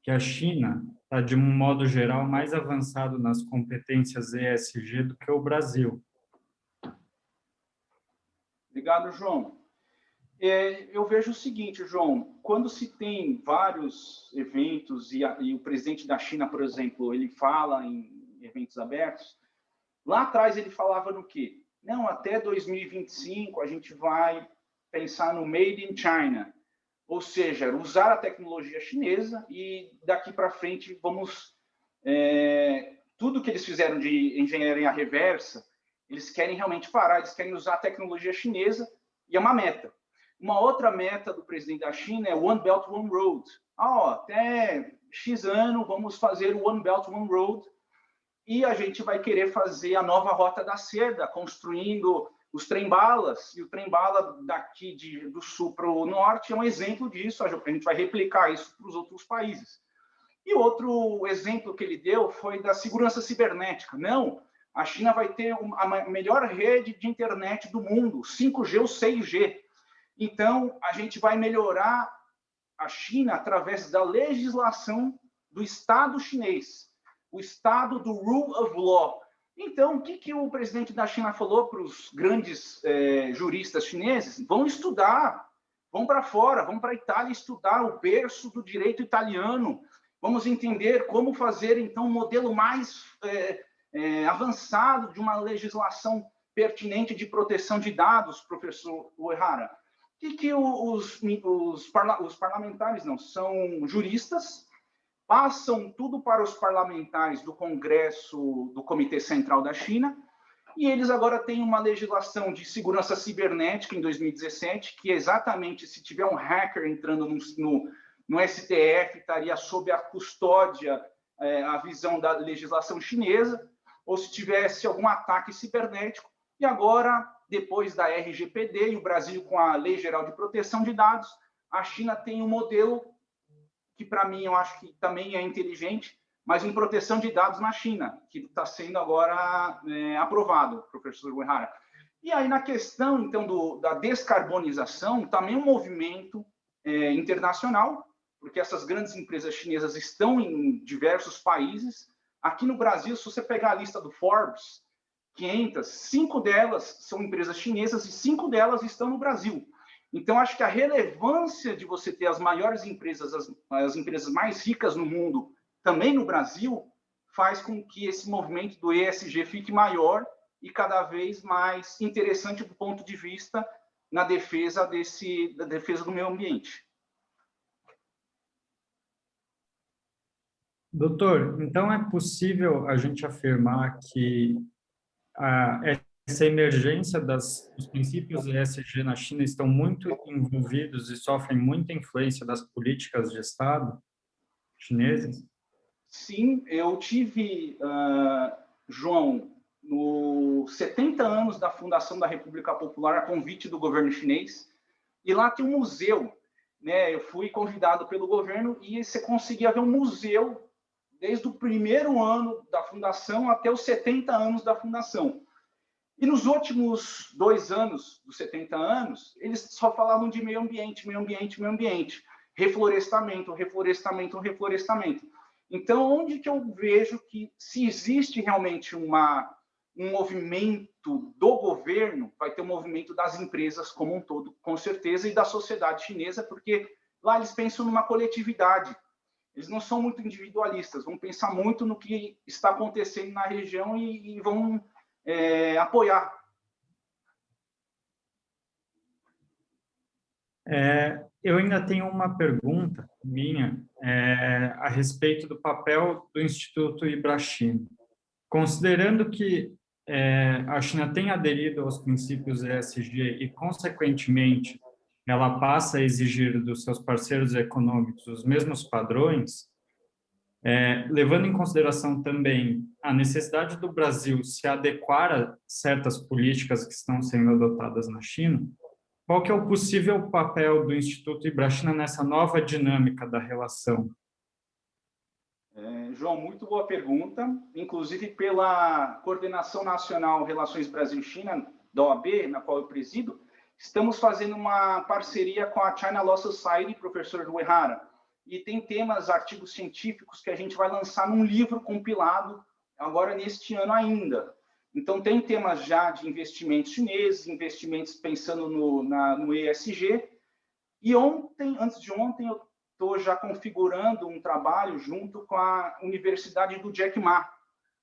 que a China está, de um modo geral, mais avançado nas competências ESG do que o Brasil. Obrigado, João. Eu vejo o seguinte, João, quando se tem vários eventos e o presidente da China, por exemplo, ele fala em eventos abertos, lá atrás ele falava no quê? Não, até 2025 a gente vai pensar no Made in China, ou seja, usar a tecnologia chinesa e daqui para frente vamos... tudo que eles fizeram de engenharia reversa, eles querem realmente parar, eles querem usar a tecnologia chinesa e é uma meta. Uma outra meta do presidente da China é One Belt, One Road. Até X ano vamos fazer o One Belt, One Road e a gente vai querer fazer a nova Rota da Seda, construindo os trem-balas. E o trem-bala daqui do sul para o norte é um exemplo disso. A gente vai replicar isso para os outros países. E outro exemplo que ele deu foi da segurança cibernética. Não, a China vai ter a melhor rede de internet do mundo, 5G ou 6G. Então, a gente vai melhorar a China através da legislação do Estado chinês, o Estado do Rule of Law. Então, o que o presidente da China falou para os grandes juristas chineses? Vão estudar, vão para fora, vão para a Itália estudar o berço do direito italiano. Vamos entender como fazer, então, um modelo mais avançado de uma legislação pertinente de proteção de dados, professor Uehara. Que os parlamentares não são juristas, passam tudo para os parlamentares do Congresso do Comitê Central da China, e eles agora têm uma legislação de segurança cibernética em 2017, que exatamente se tiver um hacker entrando no STF, estaria sob a custódia, a visão da legislação chinesa, ou se tivesse algum ataque cibernético, e agora, depois da RGPD e o Brasil com a Lei Geral de Proteção de Dados, a China tem um modelo que, para mim, eu acho que também é inteligente, mas em proteção de dados na China, que está sendo agora aprovado, professor Uehara. E aí, na questão, então, da descarbonização, também um movimento internacional, porque essas grandes empresas chinesas estão em diversos países. Aqui no Brasil, se você pegar a lista do Forbes, 500, 5 delas são empresas chinesas e 5 delas estão no Brasil. Então, acho que a relevância de você ter as maiores empresas, as empresas mais ricas no mundo, também no Brasil, faz com que esse movimento do ESG fique maior e cada vez mais interessante do ponto de vista da defesa do meio ambiente. Doutor, então é possível a gente afirmar que essa emergência dos princípios ESG na China estão muito envolvidos e sofrem muita influência das políticas de Estado chinesas? Sim, eu tive, João, nos 70 anos da fundação da República Popular, a convite do governo chinês, e lá tem um museu, né? Eu fui convidado pelo governo e você conseguia ver um museu desde o primeiro ano da fundação até os 70 anos da fundação. E nos últimos 2 anos dos 70 anos, eles só falavam de meio ambiente, meio ambiente, meio ambiente, reflorestamento, reflorestamento, reflorestamento. Então, onde que eu vejo que, se existe realmente um movimento do governo, vai ter um movimento das empresas como um todo, com certeza, e da sociedade chinesa, porque lá eles pensam numa coletividade. Eles não são muito individualistas, vão pensar muito no que está acontecendo na região e vão apoiar. Eu ainda tenho uma pergunta minha a respeito do papel do Instituto Ibrachim. Considerando que a China tem aderido aos princípios ESG e, consequentemente, ela passa a exigir dos seus parceiros econômicos os mesmos padrões, levando em consideração também a necessidade do Brasil se adequar a certas políticas que estão sendo adotadas na China, qual que é o possível papel do Instituto Ibrachim nessa nova dinâmica da relação? João, muito boa pergunta. Inclusive, pela Coordenação Nacional Relações Brasil-China, da OAB, na qual eu presido, estamos fazendo uma parceria com a China Law Society, professor Uehara, e tem temas, artigos científicos que a gente vai lançar num livro compilado agora neste ano ainda. Então, tem temas já de investimentos chineses, investimentos pensando no ESG. E antes de ontem, eu estou já configurando um trabalho junto com a Universidade do Jack Ma,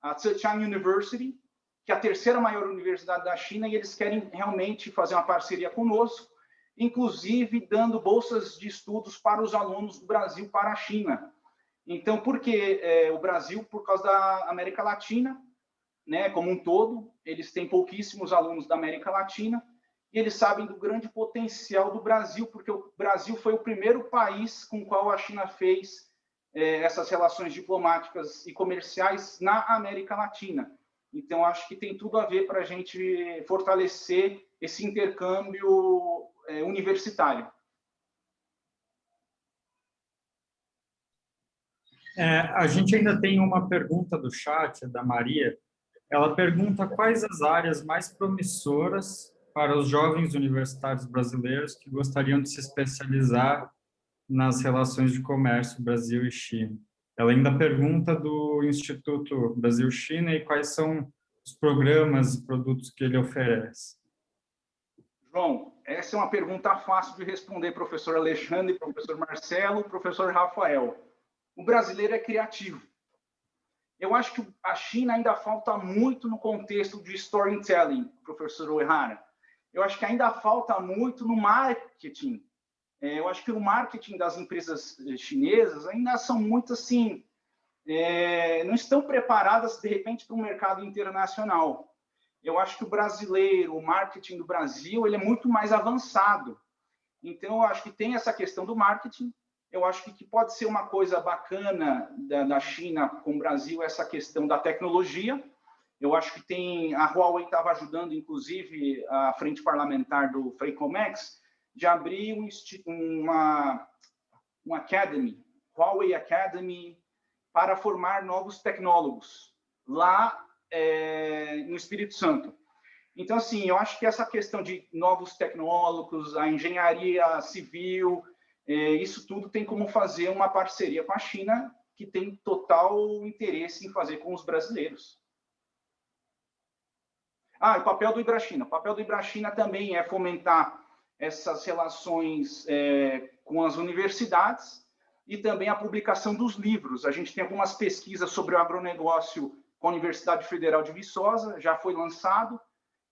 a Zhejiang University, que é a terceira maior universidade da China, e eles querem realmente fazer uma parceria conosco, inclusive dando bolsas de estudos para os alunos do Brasil para a China. Então, por que o Brasil? Por causa da América Latina, né, como um todo, eles têm pouquíssimos alunos da América Latina, e eles sabem do grande potencial do Brasil, porque o Brasil foi o primeiro país com o qual a China fez essas relações diplomáticas e comerciais na América Latina. Então, acho que tem tudo a ver para a gente fortalecer esse intercâmbio universitário. A gente ainda tem uma pergunta do chat, da Maria. Ela pergunta quais as áreas mais promissoras para os jovens universitários brasileiros que gostariam de se especializar nas relações de comércio Brasil e China. Ela ainda pergunta do Instituto Brasil-China e quais são os programas e produtos que ele oferece. João, essa é uma pergunta fácil de responder, professor Alexandre, professor Marcelo, professor Rafael. O brasileiro é criativo. Eu acho que a China ainda falta muito no contexto de storytelling, professor Uehara. Eu acho que ainda falta muito no marketing. Eu acho que o marketing das empresas chinesas ainda são muito assim, não estão preparadas, de repente, para o mercado internacional. Eu acho que o brasileiro, o marketing do Brasil, ele é muito mais avançado. Então, eu acho que tem essa questão do marketing. Eu acho que pode ser uma coisa bacana da China com o Brasil, essa questão da tecnologia. Eu acho que tem... A Huawei estava ajudando, inclusive, a frente parlamentar do FREICOMEX, de abrir uma academy, Huawei Academy, para formar novos tecnólogos lá no Espírito Santo. Então, assim, eu acho que essa questão de novos tecnólogos, a engenharia civil, isso tudo tem como fazer uma parceria com a China, que tem total interesse em fazer com os brasileiros. E o papel do Ibrachina. O papel do Ibrachina também é fomentar essas relações com as universidades e também a publicação dos livros. A gente tem algumas pesquisas sobre o agronegócio com a Universidade Federal de Viçosa, já foi lançado,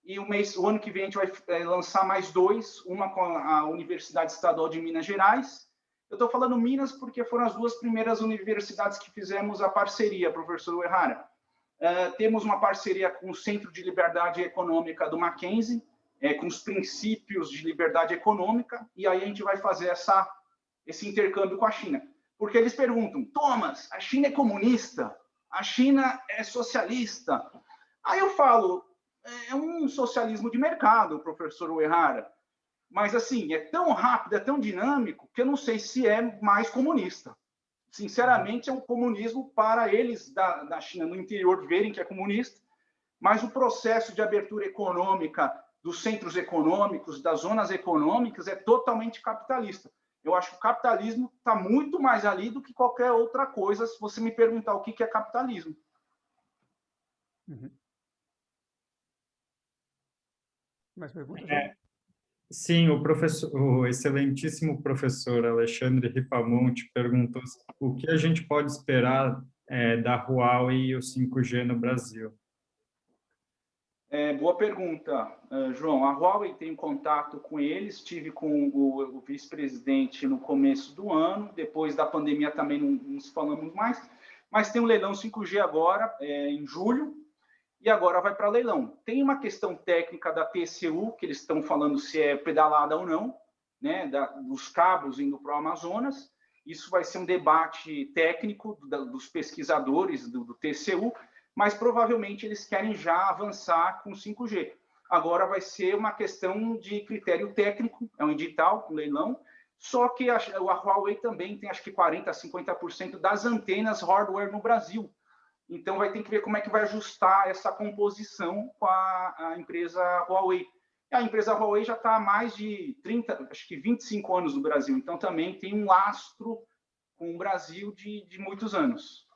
e o ano que vem a gente vai lançar mais 2, uma com a Universidade Estadual de Minas Gerais. Eu estou falando Minas porque foram as 2 primeiras universidades que fizemos a parceria, professor Uehara. Temos uma parceria com o Centro de Liberdade Econômica do Mackenzie, com os princípios de liberdade econômica, e aí a gente vai fazer esse intercâmbio com a China. Porque eles perguntam, Thomas, a China é comunista? A China é socialista? Aí eu falo, é um socialismo de mercado, professor Uehara. Mas, assim, é tão rápido, é tão dinâmico, que eu não sei se é mais comunista. Sinceramente, é um comunismo para eles da China no interior verem que é comunista, mas o processo de abertura econômica dos centros econômicos, das zonas econômicas, é totalmente capitalista. Eu acho que o capitalismo está muito mais ali do que qualquer outra coisa, se você me perguntar o que é capitalismo. Uhum. Mais perguntas? Sim, o excelentíssimo professor Alexandre Ripamonte perguntou o que a gente pode esperar da Huawei e o 5G no Brasil. Boa pergunta, João. A Huawei tem contato com eles, estive com o vice-presidente no começo do ano, depois da pandemia também não nos falamos mais, mas tem um leilão 5G agora, em julho, e agora vai para leilão. Tem uma questão técnica da TCU, que eles estão falando se é pedalada ou não, né, dos cabos indo para o Amazonas. Isso vai ser um debate técnico dos pesquisadores do TCU, mas provavelmente eles querem já avançar com 5G. Agora vai ser uma questão de critério técnico, é um edital, um leilão, só que a Huawei também tem acho que 40% a 50% das antenas hardware no Brasil. Então vai ter que ver como é que vai ajustar essa composição com a empresa Huawei. E a empresa Huawei já está há mais de 30, acho que 25 anos no Brasil, então também tem um lastro com o Brasil de muitos anos.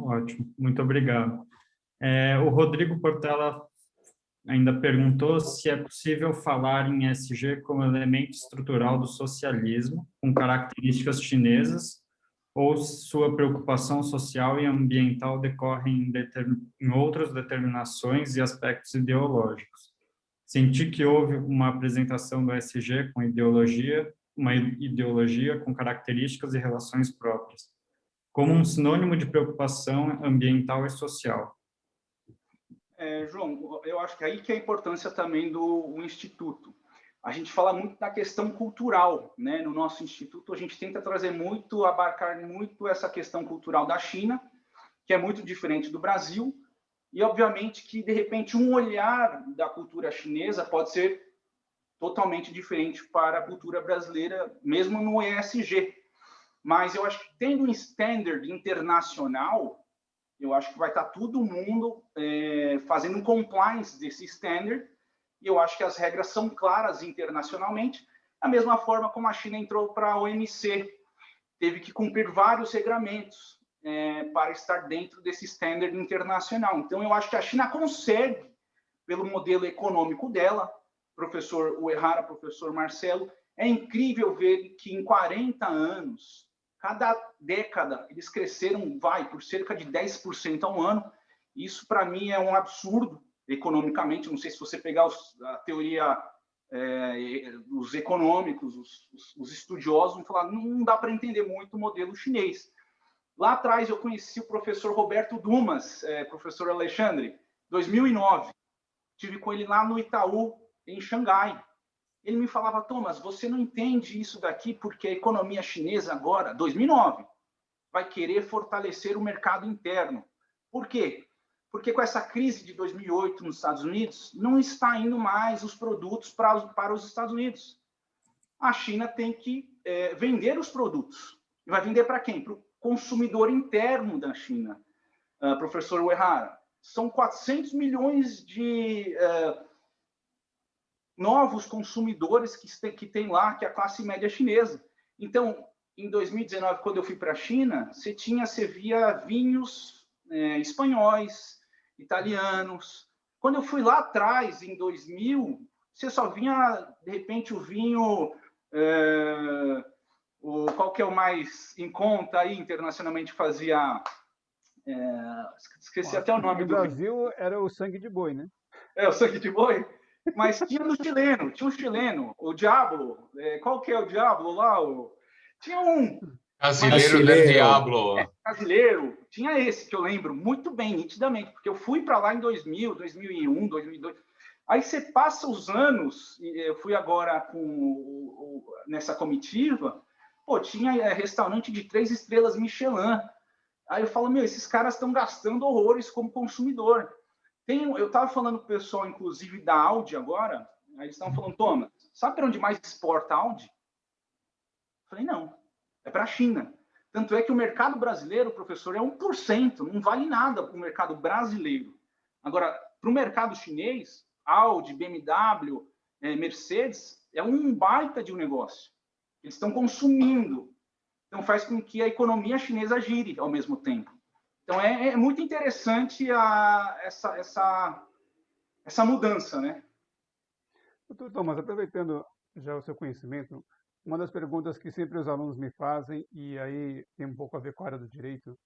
Ótimo, muito obrigado. O Rodrigo Portela ainda perguntou se é possível falar em ESG como elemento estrutural do socialismo, com características chinesas, ou sua preocupação social e ambiental decorre em outras determinações e aspectos ideológicos. Senti que houve uma apresentação do ESG com uma ideologia com características e relações próprias, como um sinônimo de preocupação ambiental e social. João, eu acho que aí que é a importância também do Instituto. A gente fala muito da questão cultural, né? No nosso Instituto, a gente tenta trazer muito, abarcar muito essa questão cultural da China, que é muito diferente do Brasil, e obviamente que, de repente, um olhar da cultura chinesa pode ser totalmente diferente para a cultura brasileira, mesmo no ESG. Mas eu acho que tendo um standard internacional, eu acho que vai estar todo mundo fazendo um compliance desse standard, e eu acho que as regras são claras internacionalmente, da mesma forma como a China entrou para a OMC, teve que cumprir vários regramentos para estar dentro desse standard internacional. Então, eu acho que a China consegue, pelo modelo econômico dela, professor Uehara, professor Marcelo, é incrível ver que em 40 anos, cada década, eles cresceram, por cerca de 10% ao ano. Isso, para mim, é um absurdo economicamente. Não sei se você pegar a teoria dos econômicos, os estudiosos, vão falar, não dá para entender muito o modelo chinês. Lá atrás, eu conheci o professor Roberto Dumas, professor Alexandre, 2009. Estive com ele lá no Itaú, em Xangai. Ele me falava, Thomas, você não entende isso daqui porque a economia chinesa agora, 2009, vai querer fortalecer o mercado interno. Por quê? Porque com essa crise de 2008 nos Estados Unidos, não está indo mais os produtos para os Estados Unidos. A China tem que vender os produtos. E vai vender para quem? Para o consumidor interno da China. Professor Uehara, são 400 milhões de novos consumidores que tem lá, que é a classe média chinesa. Então, em 2019, quando eu fui para a China, você via vinhos espanhóis, italianos. Quando eu fui lá atrás, em 2000, você só vinha, de repente, o vinho... qual que é o mais em conta aí, internacionalmente fazia... esqueci até o nome do vinho. No Brasil, era o sangue de boi, né? O sangue de boi? Mas tinha um chileno, o Diablo. Qual que é o Diablo lá? Tinha um. Brasileiro del Diablo. Brasileiro. Tinha esse que eu lembro muito bem, nitidamente, porque eu fui para lá em 2000, 2001, 2002. Aí você passa os anos, eu fui agora nessa comitiva, pô, tinha restaurante de 3 estrelas Michelin. Aí eu falo, meu, esses caras estão gastando horrores como consumidor. Eu estava falando com o pessoal, inclusive, da Audi agora, aí eles estavam falando, Thomas, sabe para onde mais exporta a Audi? Eu falei, não, é para a China. Tanto é que o mercado brasileiro, professor, é 1%, não vale nada para o mercado brasileiro. Agora, para o mercado chinês, Audi, BMW, Mercedes, é um baita de um negócio. Eles estão consumindo. Então, faz com que a economia chinesa gire ao mesmo tempo. Então, é muito interessante essa mudança, né? Doutor Thomas, aproveitando já o seu conhecimento, uma das perguntas que sempre os alunos me fazem, e aí tem um pouco a ver com a área do direito,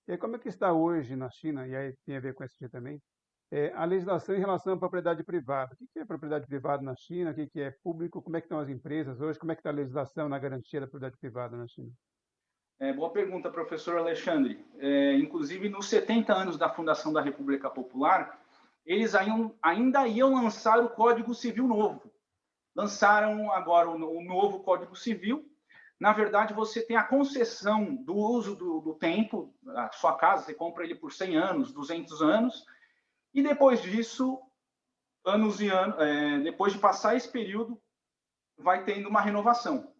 é como é que está hoje na China, e aí tem a ver com esse dia também, a legislação em relação à propriedade privada. O que é propriedade privada na China? O que é público? Como é que estão as empresas hoje? Como é que está a legislação na garantia da propriedade privada na China? Boa pergunta, professor Alexandre. Inclusive, nos 70 anos da fundação da República Popular, eles ainda iam lançar o Código Civil novo. Lançaram agora o novo Código Civil. Na verdade, você tem a concessão do uso do tempo, a sua casa, você compra ele por 100 anos, 200 anos, e depois disso, anos e anos, depois de passar esse período, vai tendo uma renovação.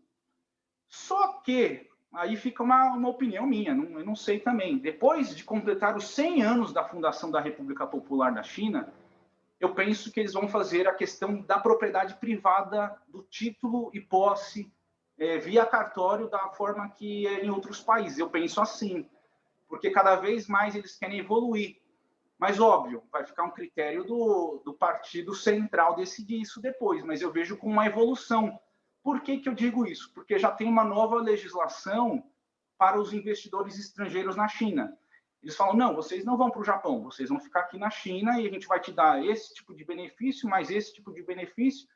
Só que, aí fica uma opinião minha, eu não sei também. Depois de completar os 100 anos da fundação da República Popular da China, eu penso que eles vão fazer a questão da propriedade privada do título e posse via cartório da forma que é em outros países. Eu penso assim, porque cada vez mais eles querem evoluir. Mas, óbvio, vai ficar um critério do partido central decidir isso depois, mas eu vejo como uma evolução. Por que eu digo isso? Porque já tem uma nova legislação para os investidores estrangeiros na China. Eles falam, não, vocês não vão para o Japão, vocês vão ficar aqui na China e a gente vai te dar esse tipo de benefício, mais esse tipo de benefício,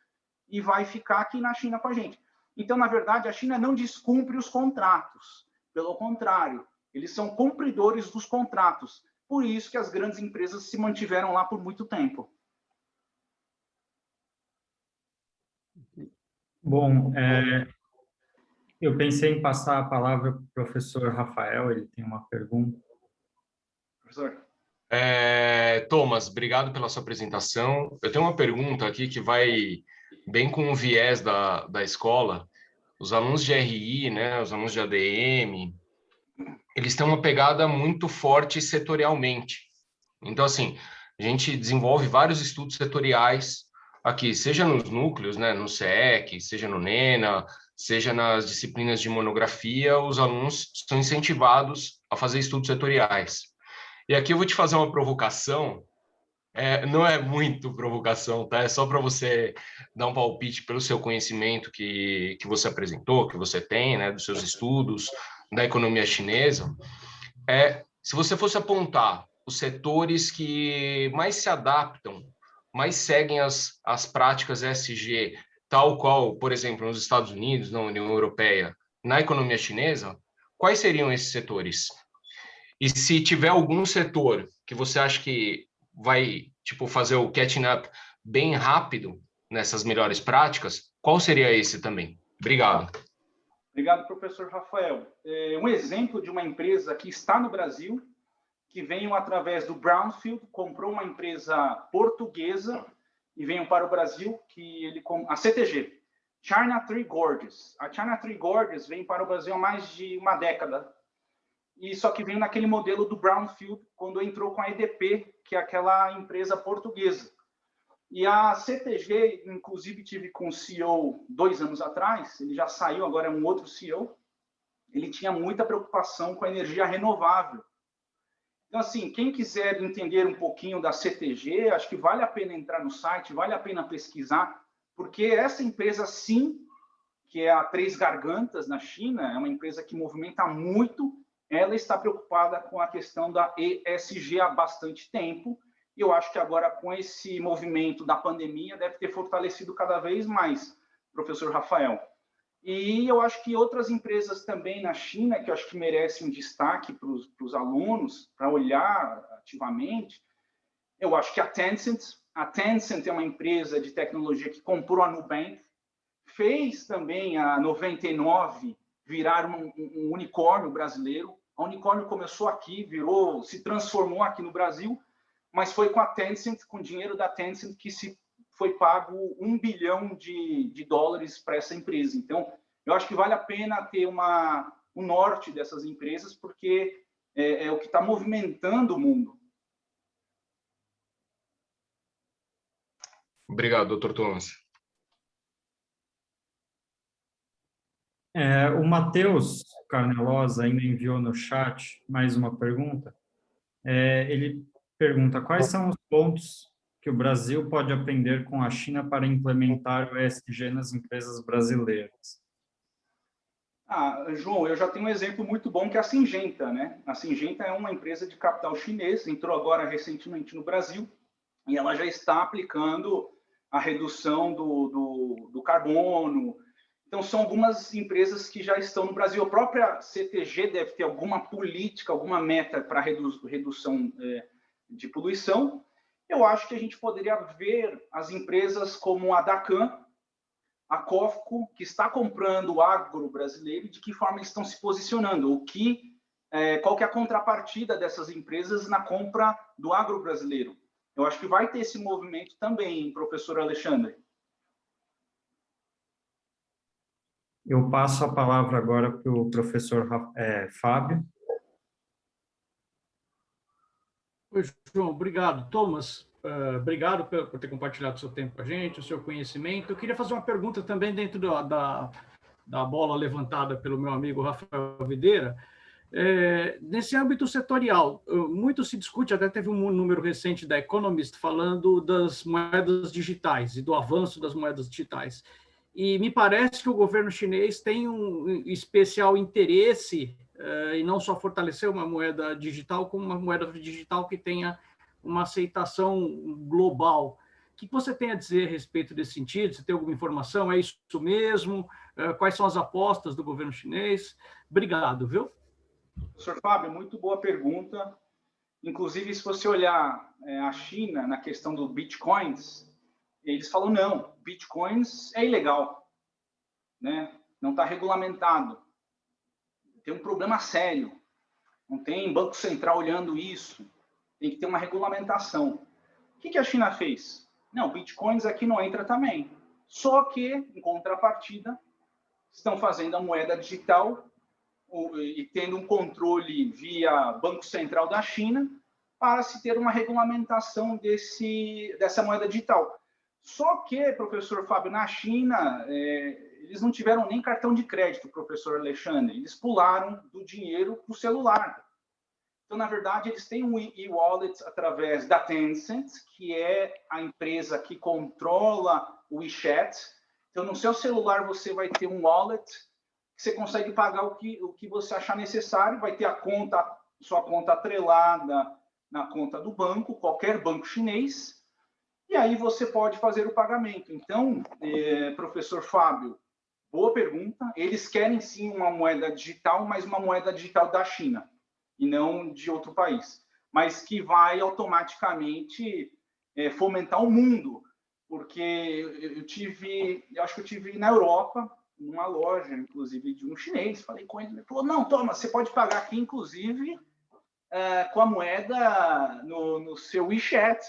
e vai ficar aqui na China com a gente. Então, na verdade, a China não descumpre os contratos. Pelo contrário, eles são cumpridores dos contratos. Por isso que as grandes empresas se mantiveram lá por muito tempo. Bom, eu pensei em passar a palavra para o professor Rafael, ele tem uma pergunta. Professor. Thomas, obrigado pela sua apresentação. Eu tenho uma pergunta aqui que vai bem com o viés da escola. Os alunos de RI, né, os alunos de ADM, eles têm uma pegada muito forte setorialmente. Então, assim, a gente desenvolve vários estudos setoriais aqui, seja nos núcleos, né, no SEC, seja no NENA, seja nas disciplinas de monografia, os alunos são incentivados a fazer estudos setoriais. E aqui eu vou te fazer uma provocação, não é muito provocação, tá? É só para você dar um palpite pelo seu conhecimento que você apresentou, que você tem, né, dos seus estudos, da economia chinesa. Se você fosse apontar os setores que mais se adaptam, mais seguem as práticas ESG, tal qual, por exemplo, nos Estados Unidos, na União Europeia, na economia chinesa, quais seriam esses setores? E se tiver algum setor que você acha que vai fazer o catching up bem rápido nessas melhores práticas, qual seria esse também? Obrigado. Obrigado, professor Rafael. Um exemplo de uma empresa que está no Brasil, que veio através do Brownfield, comprou uma empresa portuguesa e veio para o Brasil, a CTG, China Three Gorges. A China Three Gorges vem para o Brasil há mais de uma década, e só que veio naquele modelo do Brownfield, quando entrou com a EDP, que é aquela empresa portuguesa. E a CTG, inclusive, tive com o CEO 2 anos atrás, ele já saiu, agora é um outro CEO, ele tinha muita preocupação com a energia renovável. Então, assim, quem quiser entender um pouquinho da CTG, acho que vale a pena entrar no site, vale a pena pesquisar, porque essa empresa, sim, que é a Três Gargantas na China, é uma empresa que movimenta muito, ela está preocupada com a questão da ESG há bastante tempo, e eu acho que agora, com esse movimento da pandemia, deve ter fortalecido cada vez mais, professor Rafael. E eu acho que outras empresas também na China, que eu acho que merecem um destaque para os alunos, para olhar ativamente, eu acho que a Tencent A Tencent é uma empresa de tecnologia que comprou a Nubank, fez também a 99 virar um unicórnio brasileiro. A unicórnio começou aqui, se transformou aqui no Brasil, mas foi com a Tencent, com o dinheiro da Tencent, que foi pago $1 bilhão para essa empresa. Então, eu acho que vale a pena ter o norte dessas empresas, porque é o que está movimentando o mundo. Obrigado, doutor Thomas. O Matheus Carnelosa ainda enviou no chat mais uma pergunta. Ele pergunta quais são os pontos que o Brasil pode aprender com a China para implementar o ESG nas empresas brasileiras. João, eu já tenho um exemplo muito bom que é a Syngenta, né? A Syngenta é uma empresa de capital chinês, entrou agora recentemente no Brasil e ela já está aplicando a redução do carbono. Então, são algumas empresas que já estão no Brasil. A própria CTG deve ter alguma política, alguma meta para redução de poluição. Eu acho que a gente poderia ver as empresas como a Dacan, a COFCO, que está comprando o agro brasileiro, e de que forma eles estão se posicionando, qual que é a contrapartida dessas empresas na compra do agro brasileiro. Eu acho que vai ter esse movimento também, professor Alexandre. Eu passo a palavra agora para o professor Fábio. Oi, João, obrigado. Thomas, obrigado por ter compartilhado o seu tempo com a gente, o seu conhecimento. Eu queria fazer uma pergunta também dentro da bola levantada pelo meu amigo Rafael Videira. Nesse âmbito setorial, muito se discute, até teve um número recente da Economist falando das moedas digitais e do avanço das moedas digitais. E me parece que o governo chinês tem um especial interesse em não só fortalecer uma moeda digital, como uma moeda digital que tenha uma aceitação global. O que você tem a dizer a respeito desse sentido? Você tem alguma informação? É isso mesmo? Quais são as apostas do governo chinês? Obrigado, viu? Professor Fábio, muito boa pergunta. Inclusive, se você olhar a China na questão do Bitcoins, eles falam, não, Bitcoins é ilegal, né? Não está regulamentado. Tem um problema sério. Não tem Banco Central olhando isso. Tem que ter uma regulamentação. O que a China fez? Não, Bitcoins aqui não entra também. Só que, em contrapartida, estão fazendo a moeda digital e tendo um controle via Banco Central da China para se ter uma regulamentação dessa moeda digital. Só que, professor Fábio, na China, eles não tiveram nem cartão de crédito, professor Alexandre. Eles pularam do dinheiro para o celular. Então, na verdade, eles têm um e-wallet através da Tencent, que é a empresa que controla o WeChat. Então, no seu celular, você vai ter um wallet que você consegue pagar o que você achar necessário. Vai ter sua conta atrelada na conta do banco, qualquer banco chinês. E aí você pode fazer o pagamento. Então, professor Fábio, boa pergunta. Eles querem sim uma moeda digital, mas uma moeda digital da China, e não de outro país. Mas que vai automaticamente fomentar o mundo. Porque eu acho que eu tive na Europa, numa loja, inclusive, de um chinês. Falei com ele, ele falou, não, Thomas, você pode pagar aqui, inclusive, com a moeda no seu WeChat.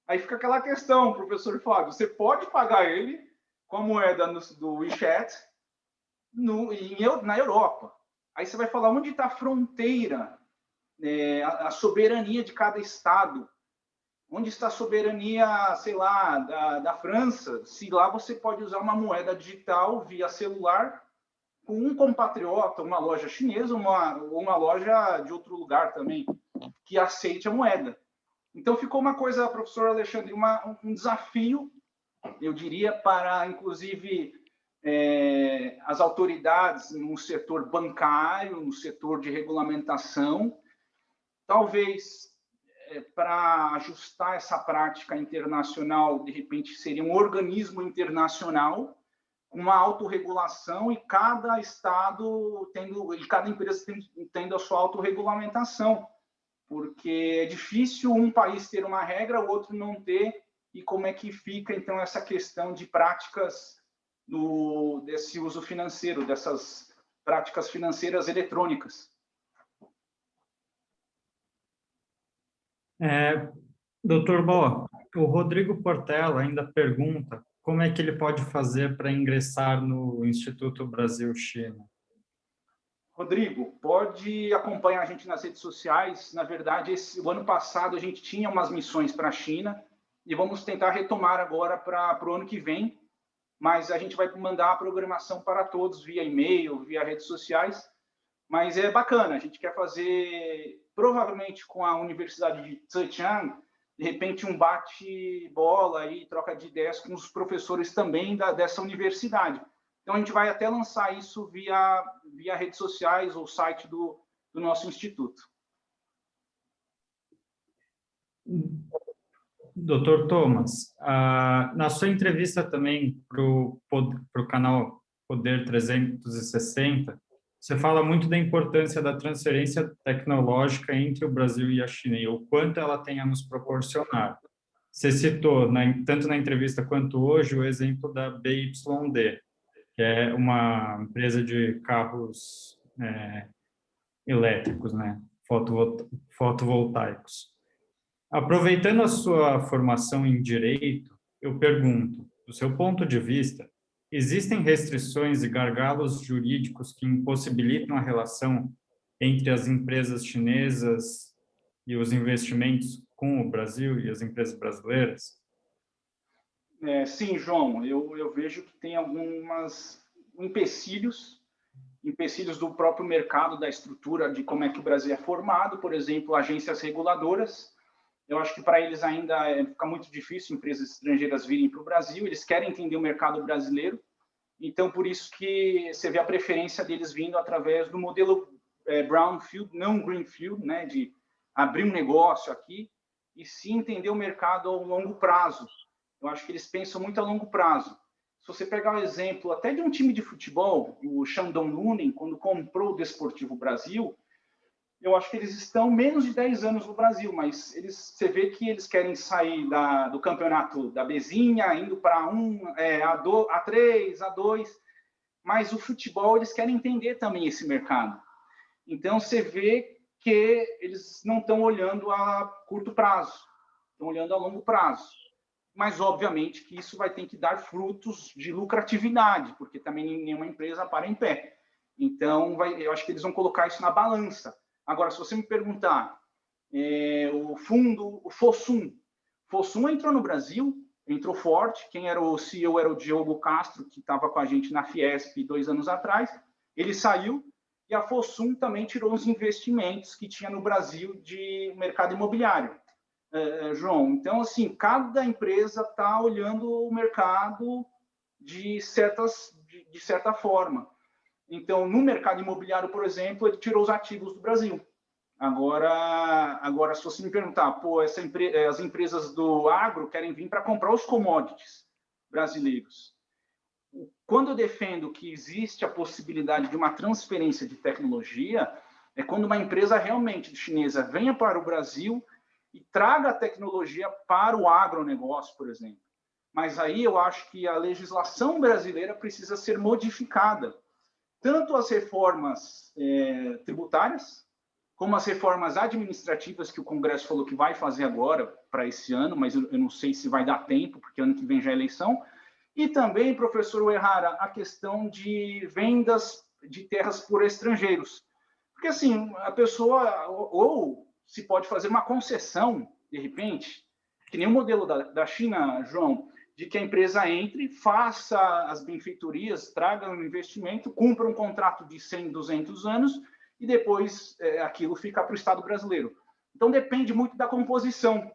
Aí fica aquela questão, professor Fábio, você pode pagar ele com a moeda do WeChat na Europa. Aí você vai falar onde está a fronteira, a soberania de cada estado. Onde está a soberania, sei lá, da França? Se lá você pode usar uma moeda digital via celular com um compatriota, uma loja chinesa ou uma loja de outro lugar também, que aceite a moeda. Então, ficou uma coisa, professor Alexandre, um desafio, eu diria, para, inclusive, as autoridades no setor bancário, no setor de regulamentação, talvez para ajustar essa prática internacional, de repente, seria um organismo internacional, com uma autorregulação e cada estado cada empresa tendo a sua autorregulamentação. Porque é difícil um país ter uma regra, o outro não ter e como é que fica, então, essa questão de práticas desse uso financeiro, dessas práticas financeiras eletrônicas. Doutor Bo, o Rodrigo Portela ainda pergunta como é que ele pode fazer para ingressar no Instituto Brasil-China. Rodrigo, pode acompanhar a gente nas redes sociais. Na verdade, o ano passado a gente tinha umas missões para a China e vamos tentar retomar agora para o ano que vem, mas a gente vai mandar a programação para todos via e-mail, via redes sociais. Mas é bacana, a gente quer fazer, provavelmente com a Universidade de Zhejiang, de repente um bate-bola e troca de ideias com os professores também dessa universidade. Então, a gente vai até lançar isso via redes sociais ou site do nosso instituto. Doutor Thomas, na sua entrevista também para o canal Poder 360, você fala muito da importância da transferência tecnológica entre o Brasil e a China e o quanto ela tem a nos proporcionar. Você citou, tanto na entrevista quanto hoje, o exemplo da BYD, que é uma empresa de carros elétricos, né? Fotovoltaicos. Aproveitando a sua formação em direito, eu pergunto, do seu ponto de vista, existem restrições e gargalos jurídicos que impossibilitam a relação entre as empresas chinesas e os investimentos com o Brasil e as empresas brasileiras? Sim, João, eu vejo que tem algumas empecilhos do próprio mercado, da estrutura de como é que o Brasil é formado, por exemplo, agências reguladoras. Eu acho que para eles ainda fica muito difícil empresas estrangeiras virem para o Brasil, eles querem entender o mercado brasileiro, então por isso que você vê a preferência deles vindo através do modelo brownfield, não greenfield, né, de abrir um negócio aqui e sim entender o mercado a longo prazo. Eu acho que eles pensam muito a longo prazo. Se você pegar o exemplo até de um time de futebol, o Shandong Luneng, quando comprou o Desportivo Brasil, eu acho que eles estão menos de 10 anos no Brasil, mas você vê que eles querem sair do campeonato da Bezinha, indo para A3, A2, mas o futebol eles querem entender também esse mercado. Então, você vê que eles não estão olhando a curto prazo, estão olhando a longo prazo. Mas, obviamente, que isso vai ter que dar frutos de lucratividade, porque também nenhuma empresa para em pé. Então, eu acho que eles vão colocar isso na balança. Agora, se você me perguntar, o Fosun entrou no Brasil, entrou forte, quem era o CEO era o Diogo Castro, que estava com a gente na Fiesp 2 anos atrás, ele saiu, e a Fosun também tirou os investimentos que tinha no Brasil de mercado imobiliário. João, então, assim, cada empresa está olhando o mercado de certa forma. Então, no mercado imobiliário, por exemplo, ele tirou os ativos do Brasil. Agora se você me perguntar, as empresas do agro querem vir para comprar os commodities brasileiros. Quando eu defendo que existe a possibilidade de uma transferência de tecnologia, é quando uma empresa realmente chinesa venha para o Brasil e traga a tecnologia para o agronegócio, por exemplo. Mas aí eu acho que a legislação brasileira precisa ser modificada. Tanto as reformas tributárias, como as reformas administrativas que o Congresso falou que vai fazer agora para esse ano, mas eu não sei se vai dar tempo, porque ano que vem já é eleição. E também, professor Uehara, a questão de vendas de terras por estrangeiros. Porque, assim, a pessoa, ou se pode fazer uma concessão, de repente, que nem o modelo da China, João, de que a empresa entre, faça as benfeitorias, traga um investimento, cumpra um contrato de 100, 200 anos e depois aquilo fica para o Estado brasileiro. Então, depende muito da composição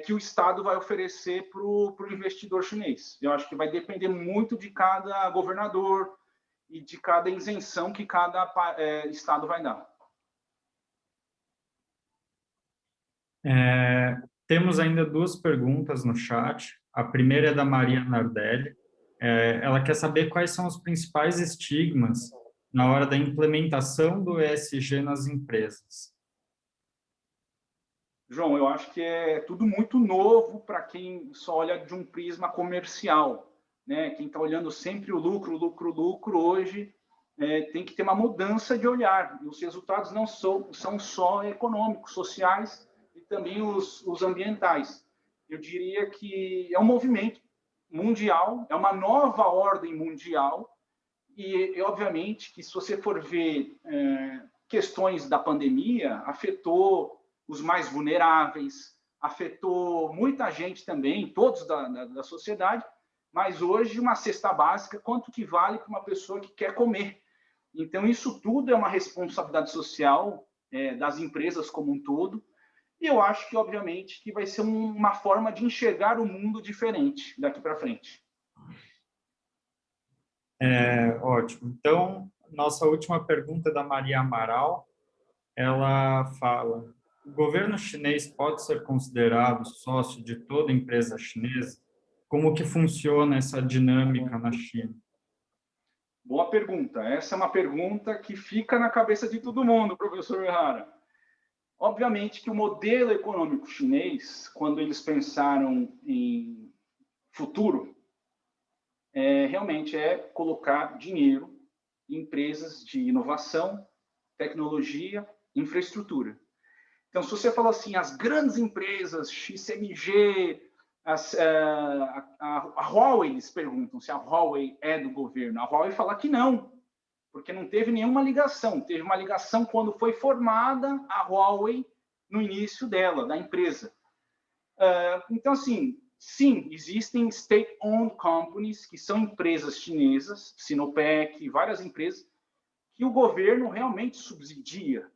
que o Estado vai oferecer para o investidor chinês. Eu acho que vai depender muito de cada governador e de cada isenção que cada Estado vai dar. Temos ainda 2 perguntas no chat. A primeira é da Maria Nardelli. Ela quer saber quais são os principais estigmas na hora da implementação do ESG nas empresas. João, eu acho que é tudo muito novo para quem só olha de um prisma comercial, né? Quem está olhando sempre o lucro, lucro, lucro, hoje tem que ter uma mudança de olhar. E os resultados não são só econômicos, sociais e também os ambientais. Eu diria que é um movimento mundial, é uma nova ordem mundial e obviamente, que se você for ver questões da pandemia, afetou os mais vulneráveis, afetou muita gente também, todos da sociedade, mas hoje uma cesta básica, quanto que vale para uma pessoa que quer comer? Então, isso tudo é uma responsabilidade social das empresas como um todo, e eu acho que, obviamente, que vai ser uma forma de enxergar o mundo diferente daqui para frente. Ótimo. Então, nossa última pergunta é da Maria Amaral. Ela fala: o governo chinês pode ser considerado sócio de toda empresa chinesa? Como que funciona essa dinâmica na China? Boa pergunta. Essa é uma pergunta que fica na cabeça de todo mundo, professor Errara. Obviamente que o modelo econômico chinês, quando eles pensaram em futuro, realmente é colocar dinheiro em empresas de inovação, tecnologia, infraestrutura. Então, se você fala assim, as grandes empresas, XMG, a Huawei, eles perguntam se a Huawei é do governo. A Huawei fala que não, porque não teve nenhuma ligação. Teve uma ligação quando foi formada a Huawei no início dela, da empresa. Então, assim, sim, existem state-owned companies, que são empresas chinesas, Sinopec, várias empresas, que o governo realmente subsidia.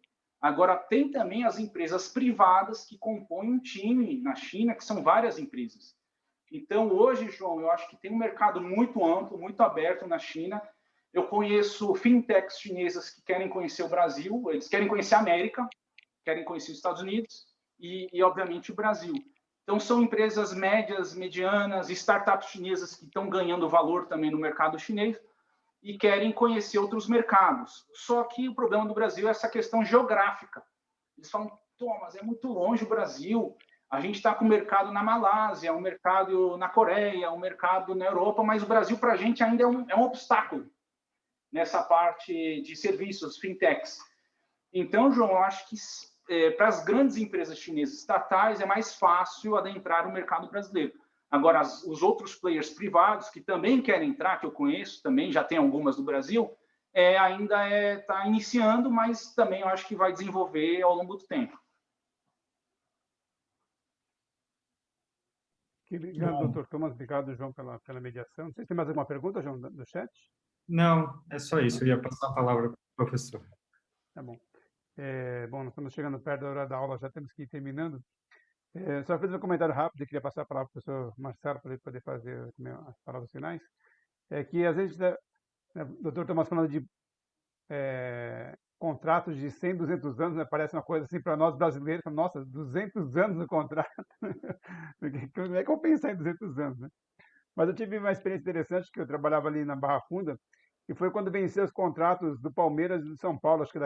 Agora, tem também as empresas privadas que compõem um time na China, que são várias empresas. Então, hoje, João, eu acho que tem um mercado muito amplo, muito aberto na China. Eu conheço fintechs chinesas que querem conhecer o Brasil, eles querem conhecer a América, querem conhecer os Estados Unidos e obviamente, o Brasil. Então, são empresas médias, medianas, startups chinesas que estão ganhando valor também no mercado chinês e querem conhecer outros mercados. Só que o problema do Brasil é essa questão geográfica. Eles falam, Thomas, é muito longe o Brasil, a gente está com o mercado na Malásia, um mercado na Coreia, um mercado na Europa, mas o Brasil, para a gente, ainda é um obstáculo nessa parte de serviços, fintechs. Então, João, eu acho que para as grandes empresas chinesas estatais é mais fácil adentrar o mercado brasileiro. Agora, os outros players privados que também querem entrar, que eu conheço também, já tem algumas do Brasil, ainda está iniciando, mas também eu acho que vai desenvolver ao longo do tempo. Obrigado, doutor Thomas. Obrigado, João, pela mediação. Não sei se tem mais alguma pergunta, João, do chat? Não, é só isso. Eu ia passar a palavra para o professor. Tá bom. Bom, nós estamos chegando perto da hora da aula, já temos que ir terminando. Só fazer um comentário rápido, eu queria passar a palavra para o professor Marcelo para ele poder fazer as palavras finais. É que, às vezes, o doutor Thomas falando de contratos de 100, 200 anos, né? Parece uma coisa assim para nós brasileiros, nossa, 200 anos no contrato, como é que eu vou pensar em 200 anos, né? Mas eu tive uma experiência interessante, que eu trabalhava ali na Barra Funda, e foi quando venceu os contratos do Palmeiras e do São Paulo, acho que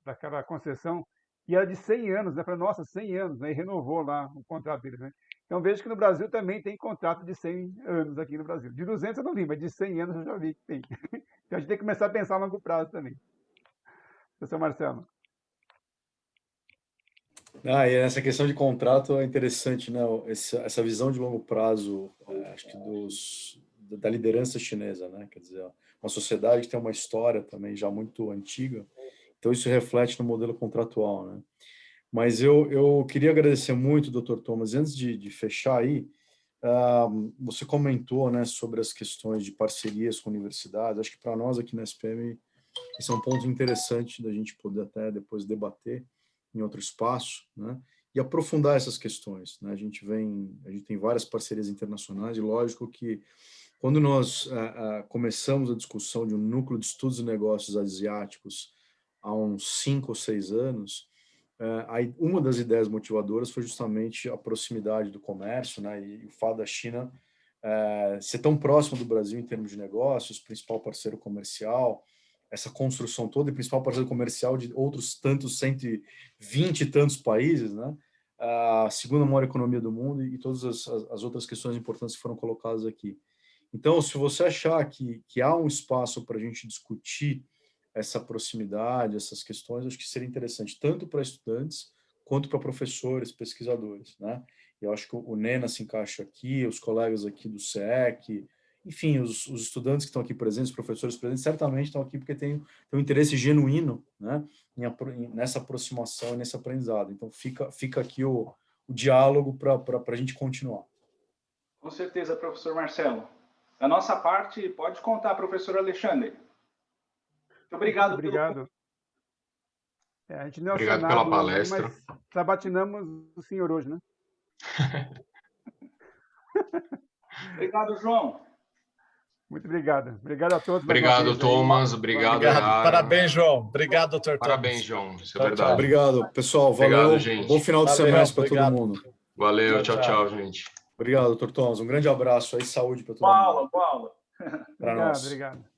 daquela concessão, e era de 100 anos, né? Eu falei, nossa, 100 anos, né? E renovou lá o contrato deles, né? Então vejo que no Brasil também tem contrato de 100 anos aqui no Brasil. De 200 eu não vi, mas de 100 anos eu já vi que tem. Então a gente tem que começar a pensar a longo prazo também. Professor Marcelo. E essa questão de contrato é interessante, né? Essa visão de longo prazo, acho que da liderança chinesa, né? Quer dizer, uma sociedade que tem uma história também já muito antiga, então isso reflete no modelo contratual, né? Mas eu queria agradecer muito, Dr. Thomas. Antes de fechar aí, você comentou, né, sobre as questões de parcerias com universidades. Acho que para nós aqui na SPM esse é um ponto interessante da gente poder até depois debater em outro espaço, né? E aprofundar essas questões, né? A gente tem várias parcerias internacionais e lógico que quando nós começamos a discussão de um núcleo de estudos e negócios asiáticos há uns 5 ou 6 anos, uma das ideias motivadoras foi justamente a proximidade do comércio, né? E o fato da China ser tão próximo do Brasil em termos de negócios, principal parceiro comercial, essa construção toda e principal parceiro comercial de outros tantos 120 e tantos países, né? a segunda maior economia do mundo e todas as outras questões importantes que foram colocadas aqui. Então, se você achar que há um espaço para a gente discutir essa proximidade, essas questões, acho que seria interessante, tanto para estudantes quanto para professores, pesquisadores, né? Eu acho que o Nena se encaixa aqui, os colegas aqui do SEC, enfim, os estudantes que estão aqui presentes, os professores presentes, certamente estão aqui porque têm um interesse genuíno, né, nessa aproximação, nesse aprendizado. Então, fica aqui o diálogo para a gente continuar. Com certeza, professor Marcelo. Da nossa parte, pode contar, professor Alexandre. Muito obrigado. Obrigado. A gente não é Obrigado pela palestra. Mas sabatinamos o senhor hoje, né? Obrigado, João. Muito obrigado. Obrigado a todos. Obrigado, Thomas. Obrigado, Errara. Parabéns, João. Obrigado, doutor Thomas. Parabéns, João. Isso é verdade. Obrigado, pessoal. Valeu. Obrigado, gente. Bom final de semestre para todo mundo. Valeu. Tchau, gente. Obrigado, doutor Thomas. Um grande abraço aí. Saúde para todo mundo. Boa aula. Obrigado.